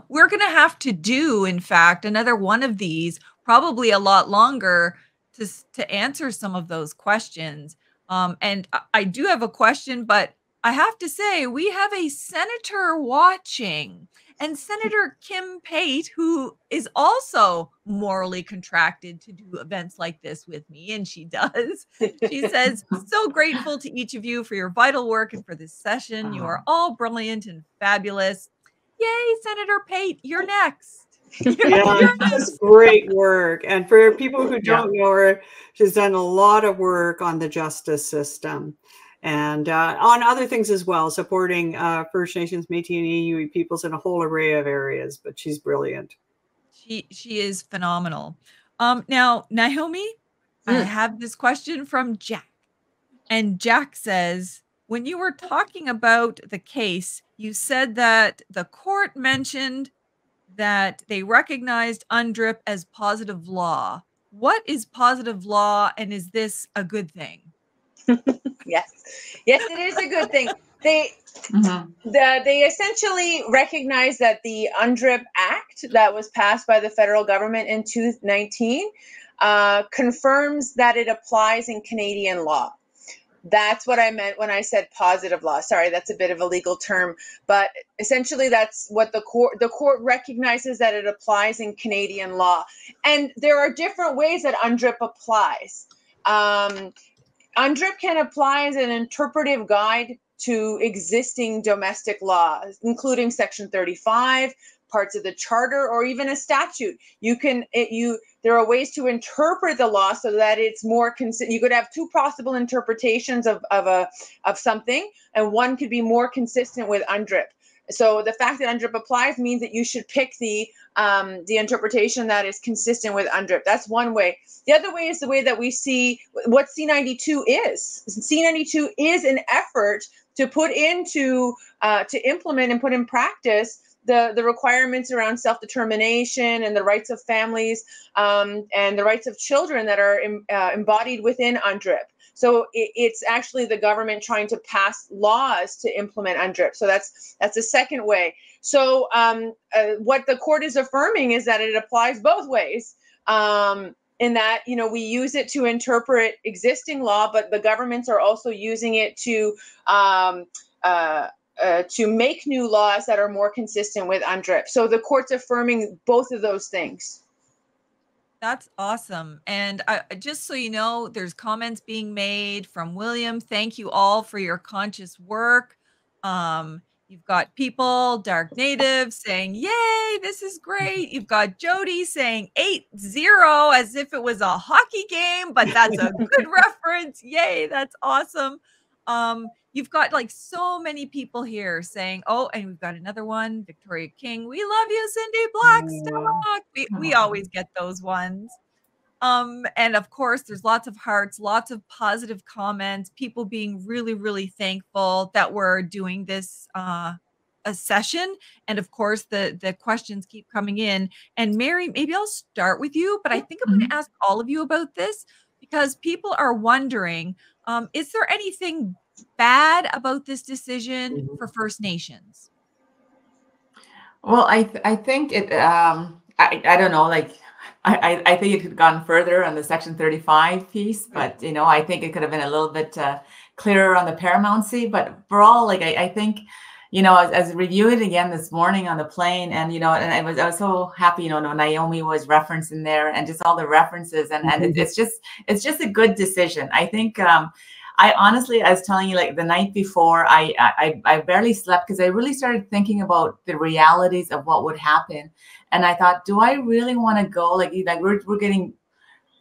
we're going to have to do, in fact, another one of these, probably a lot longer, to answer some of those questions. And I do have a question, but I have to say, we have a senator watching, and Senator Kim Pate, who is also morally contracted to do events like this with me, and she does. She says, "So grateful to each of you for your vital work and for this session. You are all brilliant and fabulous." Yay, Senator Pate, you're next. Yeah, that's great work. And for people who don't know her, she's done a lot of work on the justice system and on other things as well, supporting First Nations, Métis, and Inuit peoples in a whole array of areas. But she's brilliant. She is phenomenal. Now, Naiomi, I have this question from Jack. And Jack says, when you were talking about the case, you said that the court mentioned that they recognized UNDRIP as positive law. What is positive law, and is this a good thing? Yes, it is a good thing. They essentially recognize that the UNDRIP Act that was passed by the federal government in 2019 confirms that it applies in Canadian law. That's what I meant when I said positive law. Sorry, that's a bit of a legal term, but essentially that's what the court recognizes, that it applies in Canadian law. And there are different ways that UNDRIP applies. UNDRIP can apply as an interpretive guide to existing domestic law, including Section 35, parts of the charter, or even a statute. There are ways to interpret the law so that it's more you could have two possible interpretations of something, and one could be more consistent with UNDRIP. So the fact that UNDRIP applies means that you should pick the interpretation that is consistent with UNDRIP. That's one way. The other way is the way that we see what C-92 is. C-92 is an effort to put into, to implement and put in practice the requirements around self-determination and the rights of families and the rights of children that are embodied within UNDRIP. So it's actually the government trying to pass laws to implement UNDRIP. So that's the second way. So what the court is affirming is that it applies both ways. In that, we use it to interpret existing law, but the governments are also using it to make new laws that are more consistent with UNDRIP. So the court's affirming both of those things. That's awesome. And just so you know, there's comments being made from William. Thank you all for your conscious work. You've got people, Dark Native, saying, yay, this is great. You've got Jody saying 8-0 as if it was a hockey game, but that's a good reference. Yay, that's awesome. You've got like so many people here saying, oh, and we've got another one, Victoria King. We love you, Cindy Blackstock. We always get those ones. And of course, there's lots of hearts, lots of positive comments, people being really, really thankful that we're doing this a session. And of course, the questions keep coming in. And Mary, maybe I'll start with you, but I think I'm going to ask all of you about this because people are wondering, is there anything bad about this decision for First Nations? Well, I think it, I don't know, like, I think it could have gone further on the Section 35 piece, but, I think it could have been a little bit clearer on the paramountcy. But for all, like, I think, as reviewing it again this morning on the plane, and, and I was so happy, Naiomi was referenced in there and just all the references. And it's just a good decision. I think, I honestly, I was telling you, like the night before, I barely slept because I really started thinking about the realities of what would happen. And I thought, do I really want to go? Like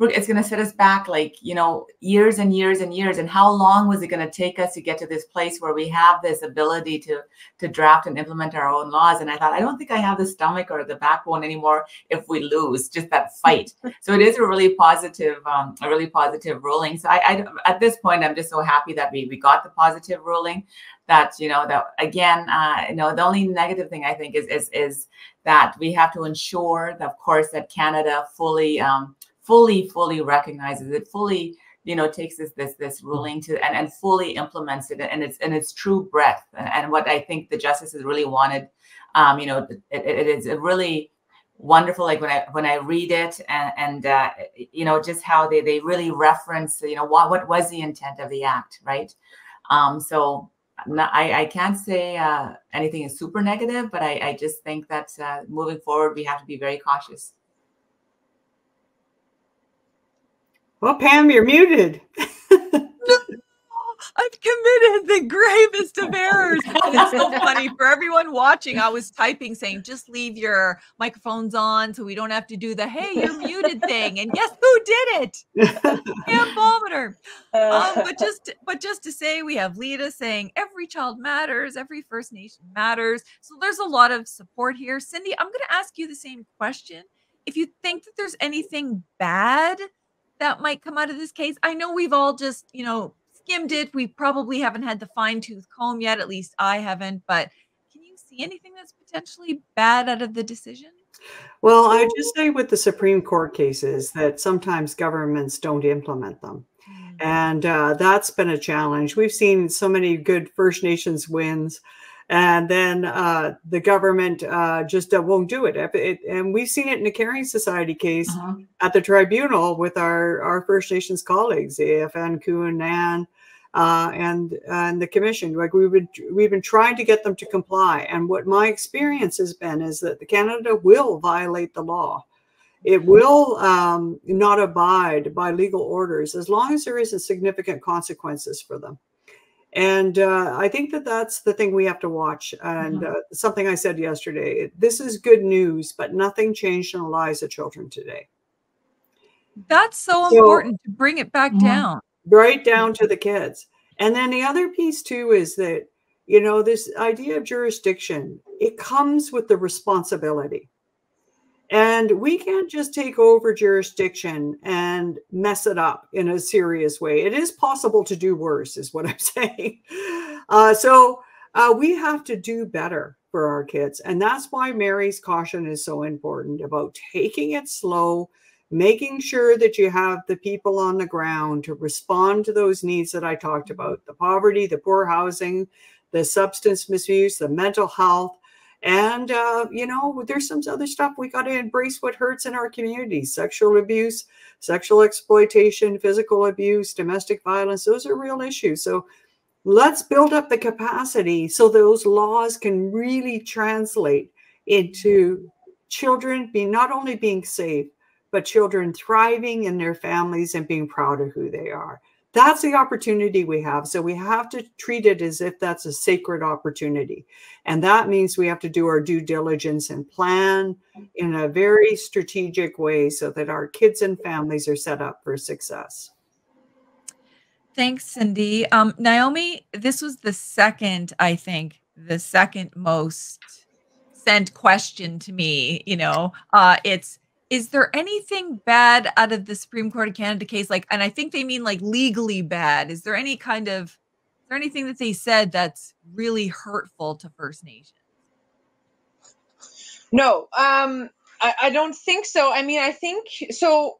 it's going to set us back like, years and years and years. And how long was it going to take us to get to this place where we have this ability to draft and implement our own laws? And I thought, I don't think I have the stomach or the backbone anymore if we lose, just that fight. So it is a really positive ruling. So I at this point, I'm just so happy that we got the positive ruling. That, that again, the only negative thing I think is that we have to ensure that, of course, that Canada fully recognizes it, fully, takes this ruling to and fully implements it in its true breadth. And what I think the justices really wanted, it is a really wonderful, like when I read it and just how they really reference, what was the intent of the act, right? So I can't say anything is super negative, but I just think that moving forward, we have to be very cautious. Well, Pam, you're muted. No, I've committed the gravest of errors. And it's so funny for everyone watching. I was typing saying, just leave your microphones on so we don't have to do the, hey, you're muted thing. And guess who did it? Pam Palmater. But just to say, we have Lita saying every child matters, every First Nation matters. So there's a lot of support here. Cindy, I'm going to ask you the same question. If you think that there's anything bad that might come out of this case, I know we've all just, skimmed it. We probably haven't had the fine-tooth comb yet. At least I haven't. But can you see anything that's potentially bad out of the decision? Well, I just say with the Supreme Court cases that sometimes governments don't implement them. And that's been a challenge. We've seen so many good First Nations wins, and then the government just won't do it. And we've seen it in the Caring Society case at the tribunal with our First Nations colleagues, AFN, Kuan, Nan, and the commission. Like we've been trying to get them to comply. And what my experience has been is that Canada will violate the law. It will not abide by legal orders as long as there isn't significant consequences for them. And I think that that's the thing we have to watch. And something I said yesterday, this is good news, but nothing changed in the lives of children today. That's so important to bring it back down. Right down to the kids. And then the other piece too is that, you know, this idea of jurisdiction, it comes with the responsibility. And we can't just take over jurisdiction and mess it up in a serious way. It is possible to do worse, is what I'm saying. So we have to do better for our kids. And that's why Mary's caution is so important about taking it slow, making sure that you have the people on the ground to respond to those needs that I talked about, the poverty, the poor housing, the substance misuse, the mental health. And, you know, there's some other stuff. We got to embrace what hurts in our communities: sexual abuse, sexual exploitation, physical abuse, domestic violence. Those are real issues. So let's build up the capacity so those laws can really translate into children not only being safe, but children thriving in their families and being proud of who they are. That's the opportunity we have. So we have to treat it as if that's a sacred opportunity. And that means we have to do our due diligence and plan in a very strategic way so that our kids and families are set up for success. Thanks, Cindy. Naiomi, this was the second most sent question to me. You know, is there anything bad out of the Supreme Court of Canada case? Like, and I think they mean like legally bad. Is there anything that they said that's really hurtful to First Nations? No, I don't think so. I mean, I think so.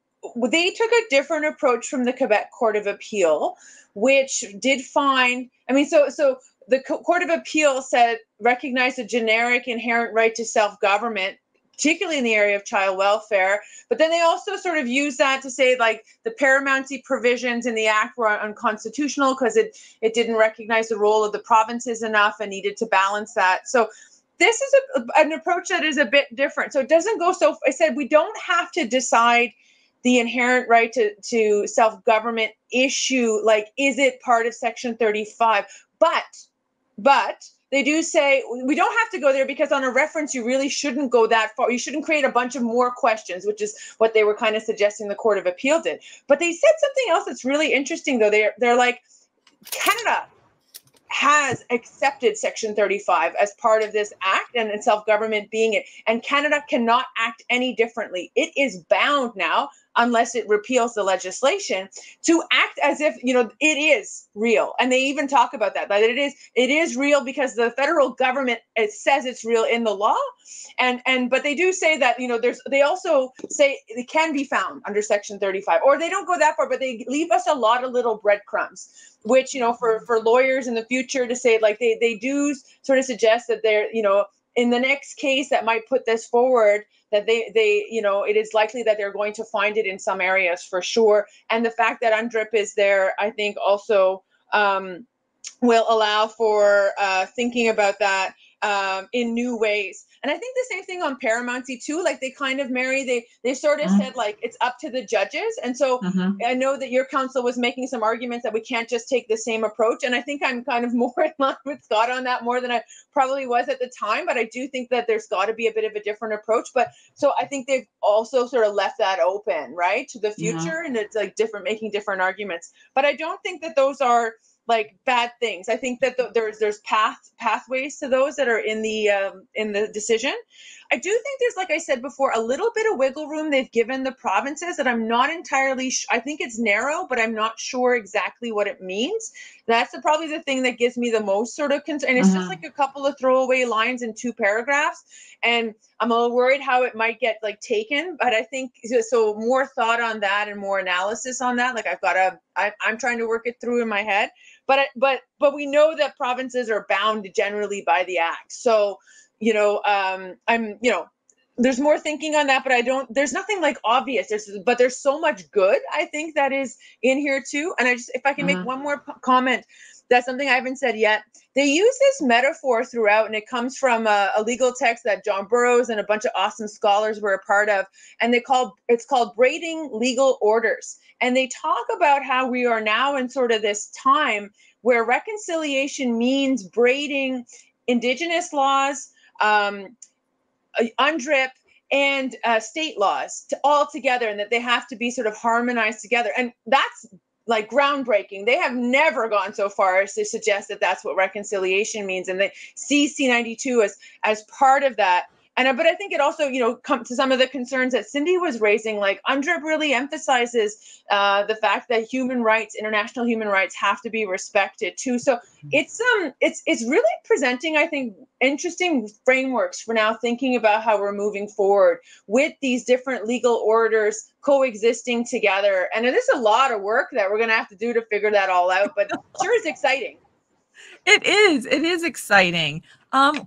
They took a different approach from the Quebec Court of Appeal, which did find, I mean, so the Court of Appeal said, recognize a generic inherent right to self-government, particularly in the area of child welfare. But then they also sort of use that to say, like, the paramountcy provisions in the Act were unconstitutional because it didn't recognize the role of the provinces enough and needed to balance that. So this is an approach that is a bit different. So it doesn't go so, I said, we don't have to decide the inherent right to self-government issue, like, is it part of Section 35? But they do say we don't have to go there because on a reference, you really shouldn't go that far. You shouldn't create a bunch of more questions, which is what they were kind of suggesting the Court of Appeal did. But they said something else that's really interesting, though. They're like, Canada has accepted Section 35 as part of this act and self-government being it. And Canada cannot act any differently. It is bound now, unless it repeals the legislation, to act as if, you know, it is real. And they even talk about that it is real because the federal government, it says it's real in the law. But they do say that, you know, they also say it can be found under Section 35, or they don't go that far, but they leave us a lot of little breadcrumbs, which, you know, for lawyers in the future to say, like, they do sort of suggest that they're, you know, in the next case that might put this forward, that they you know, it is likely that they're going to find it in some areas for sure. And the fact that UNDRIP is there, I think also will allow for thinking about that in new ways. And I think the same thing on paramountcy too, like they kind of they sort of said, like, it's up to the judges. And so I know that your counsel was making some arguments that we can't just take the same approach. And I think I'm kind of more in line with Scott on that more than I probably was at the time. But I do think that there's got to be a bit of a different approach. But so I think they've also sort of left that open, right, to the future. And it's like making different arguments. But I don't think that those are like bad things. I think that there's pathways to those that are in the decision. I do think there's, like I said before, a little bit of wiggle room they've given the provinces that I'm not entirely I think it's narrow, but I'm not sure exactly what it means. That's probably the thing that gives me the most sort of concern. And it's just like a couple of throwaway lines in 2 paragraphs. And I'm a little worried how it might get like taken, but I think so more thought on that and more analysis on that. Like I'm trying to work it through in my head, but we know that provinces are bound generally by the act. So, there's more thinking on that, but there's nothing like obvious. But there's so much good, I think, that is in here too. And if I can make one more comment, that's something I haven't said yet. They use this metaphor throughout, and it comes from a legal text that John Burroughs and a bunch of awesome scholars were a part of. And it's called braiding legal orders. And they talk about how we are now in sort of this time where reconciliation means braiding Indigenous laws, UNDRIP, and state laws all together, and that they have to be sort of harmonized together. And that's like groundbreaking. They have never gone so far as to suggest that that's what reconciliation means, and they see C-92 as part of that. But I think it also, comes to some of the concerns that Cindy was raising. Like UNDRIP really emphasizes the fact that human rights, international human rights, have to be respected too. So it's really presenting, I think, interesting frameworks for now thinking about how we're moving forward with these different legal orders coexisting together. And it is a lot of work that we're going to have to do to figure that all out, but sure is exciting. It is exciting.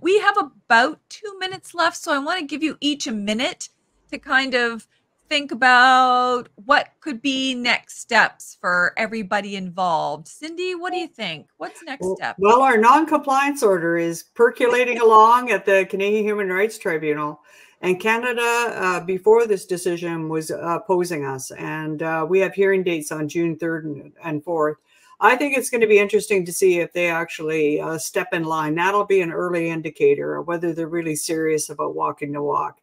We have about 2 minutes left, so I want to give you each a minute to kind of think about what could be next steps for everybody involved. Cindy, what do you think? What's next step? Well, our non-compliance order is percolating along at the Canadian Human Rights Tribunal. And Canada, before this decision, was opposing us. And we have hearing dates on June 3rd and 4th. I think it's going to be interesting to see if they actually step in line. That'll be an early indicator of whether they're really serious about walking the walk.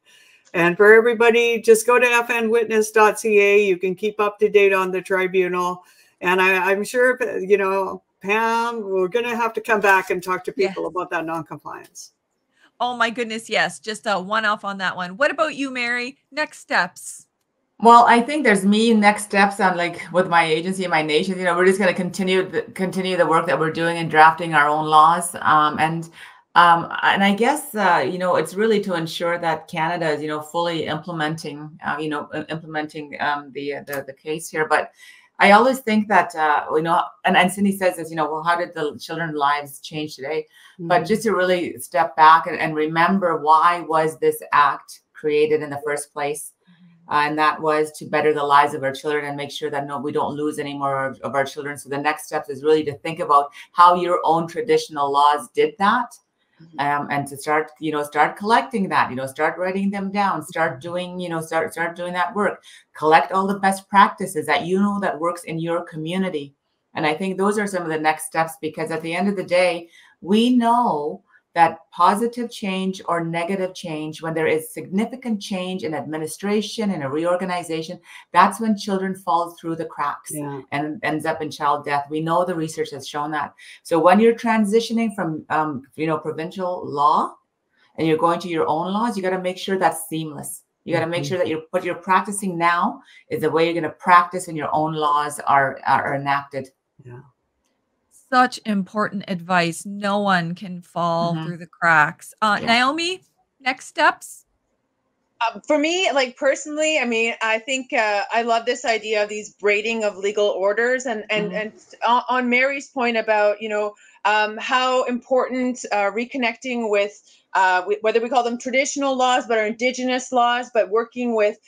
And for everybody, just go to fnwitness.ca. You can keep up to date on the tribunal. And I'm sure, Pam, we're going to have to come back and talk to people about that non-compliance. Oh, my goodness. Yes. Just a one-off on that one. What about you, Mary? Next steps? Well, I think there's next steps on with my agency and my nation. We're just going to continue the work that we're doing in drafting our own laws. And I guess, it's really to ensure that Canada is, fully implementing the case here. But I always think that, and Cindy says this, well, how did the children's lives change today? But just to really step back and remember, why was this act created in the first place? And that was to better the lives of our children and make sure that we don't lose any more of our children. So the next step is really to think about how your own traditional laws did that, and to start collecting that, start writing them down, start doing that work, collect all the best practices that that works in your community. And I think those are some of the next steps, because at the end of the day, we know that positive change or negative change, when there is significant change in administration and a reorganization, that's when children fall through the cracks and ends up in child death. We know the research has shown that. So when you're transitioning from, provincial law and you're going to your own laws, you got to make sure that's seamless. You got to make sure that what you're practicing now is the way you're going to practice when your own laws are enacted. Yeah. Such important advice. No one can fall through the cracks. Naiomi, next steps? For me, personally, I think I love this idea of these braiding of legal orders, and on Mary's point about, how important reconnecting with whether we call them traditional laws, but are Indigenous laws, but working with,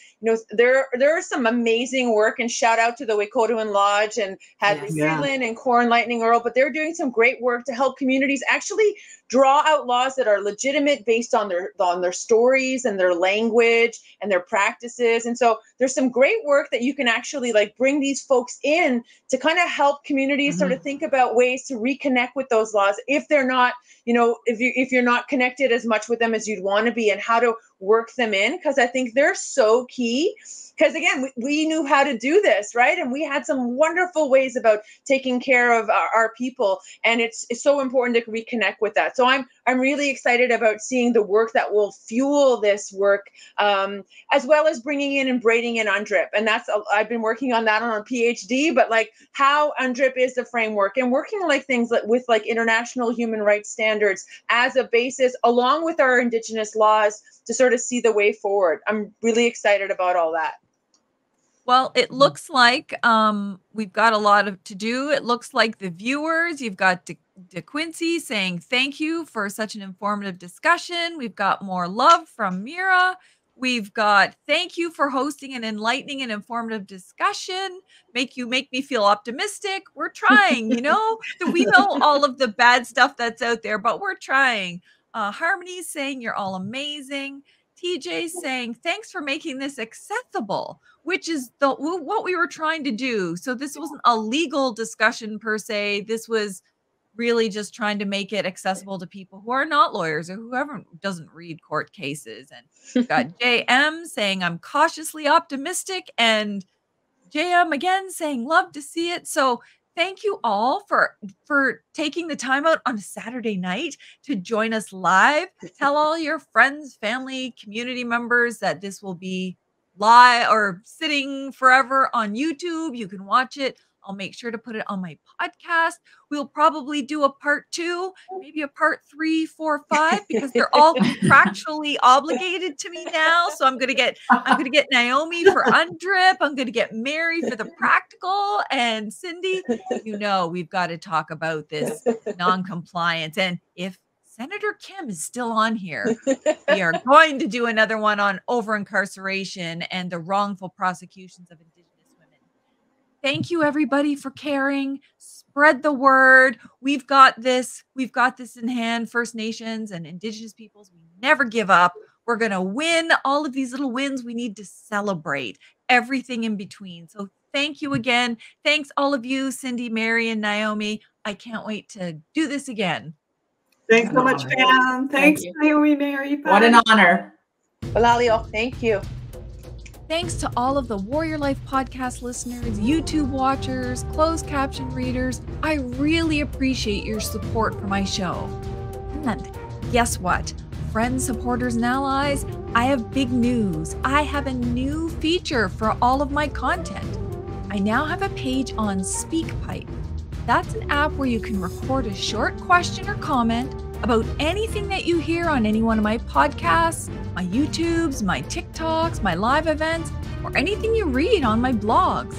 there is some amazing work, and shout out to the Wikotuan Lodge and Hadley Freeland and Corn Lightning Earl, but they're doing some great work to help communities actually draw out laws that are legitimate based on their stories and their language and their practices. And so there's some great work that you can actually bring these folks in to kind of help communities sort of think about ways to reconnect with those laws if they're not, if you're not connected as much with them as you'd want to be, and how to work them in, because I think they're so key. Because again, we knew how to do this, right? And we had some wonderful ways about taking care of our people, and it's so important to reconnect with that. So I'm really excited about seeing the work that will fuel this work, as well as bringing in and braiding in UNDRIP. And that's I've been working on that on a PhD, but like how UNDRIP is the framework, and working like things with like international human rights standards as a basis, along with our Indigenous laws, to sort of see the way forward. I'm really excited about all that. Well, it looks like we've got a lot to do. It looks like the viewers, you've got De Quincy saying thank you for such an informative discussion. We've got more love from Mira. We've got thank you for hosting an enlightening and informative discussion. Make me feel optimistic. We're trying, we know all of the bad stuff that's out there, but we're trying. Harmony's saying you're all amazing. TJ saying thanks for making this accessible, which is what we were trying to do. So this wasn't a legal discussion per se. This was really just trying to make it accessible to people who are not lawyers or whoever doesn't read court cases. And we've got JM saying I'm cautiously optimistic, and JM again saying love to see it. So thank you all for taking the time out on a Saturday night to join us live. Tell all your friends, family, community members that this will be live or sitting forever on YouTube. You can watch it. I'll make sure to put it on my podcast. We'll probably do a part 2, maybe a part 3, 4, 5, because they're all contractually obligated to me now. So I'm gonna get Naiomi for UNDRIP. I'm gonna get Mary for the practical, and Cindy. We've got to talk about this non-compliance. And if Senator Kim is still on here, we are going to do another one on over-incarceration and the wrongful prosecutions of Indigenous women. Thank you, everybody, for caring. Spread the word. We've got this. We've got this in hand. First Nations and Indigenous peoples, we never give up. We're going to win all of these little wins. We need to celebrate everything in between. So thank you again. Thanks, all of you, Cindy, Mary, and Naiomi. I can't wait to do this again. Thanks so much, Pam. Thanks, Naiomi, Mary. Bye. What an honor. Balalio, thank you. Thanks to all of the Warrior Life podcast listeners, YouTube watchers, closed caption readers. I really appreciate your support for my show. And guess what? Friends, supporters, and allies, I have big news. I have a new feature for all of my content. I now have a page on SpeakPipe. That's an app where you can record a short question or comment about anything that you hear on any one of my podcasts, my YouTubes, my TikToks, my live events, or anything you read on my blogs.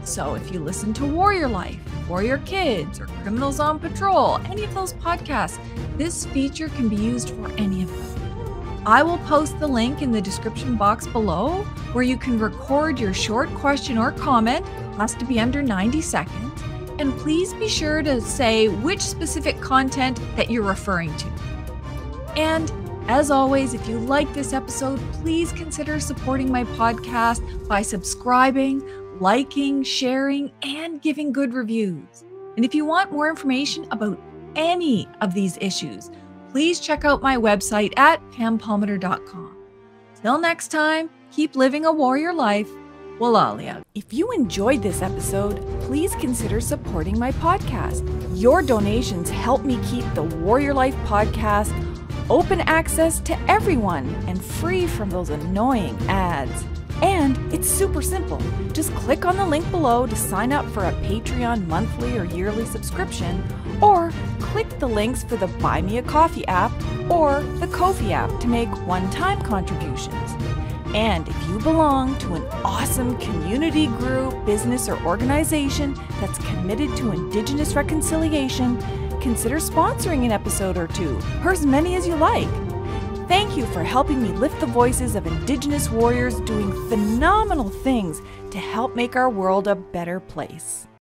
So if you listen to Warrior Life, Warrior Kids, or Criminals on Patrol, any of those podcasts, this feature can be used for any of them. I will post the link in the description box below where you can record your short question or comment. It has to be under 90 seconds. And please be sure to say which specific content that you're referring to. And as always, if you like this episode, please consider supporting my podcast by subscribing, liking, sharing, and giving good reviews. And if you want more information about any of these issues, please check out my website at pampalmater.com. Till next time, keep living a warrior life. Walalia. If you enjoyed this episode, please consider supporting my podcast. Your donations help me keep the Warrior Life podcast open access to everyone and free from those annoying ads. And it's super simple. Just click on the link below to sign up for a Patreon monthly or yearly subscription, or click the links for the Buy Me a Coffee app or the Ko-fi app to make one-time contributions. And if you belong to an awesome community group, business, or organization that's committed to Indigenous reconciliation, consider sponsoring an episode or 2, or as many as you like. Thank you for helping me lift the voices of Indigenous warriors doing phenomenal things to help make our world a better place.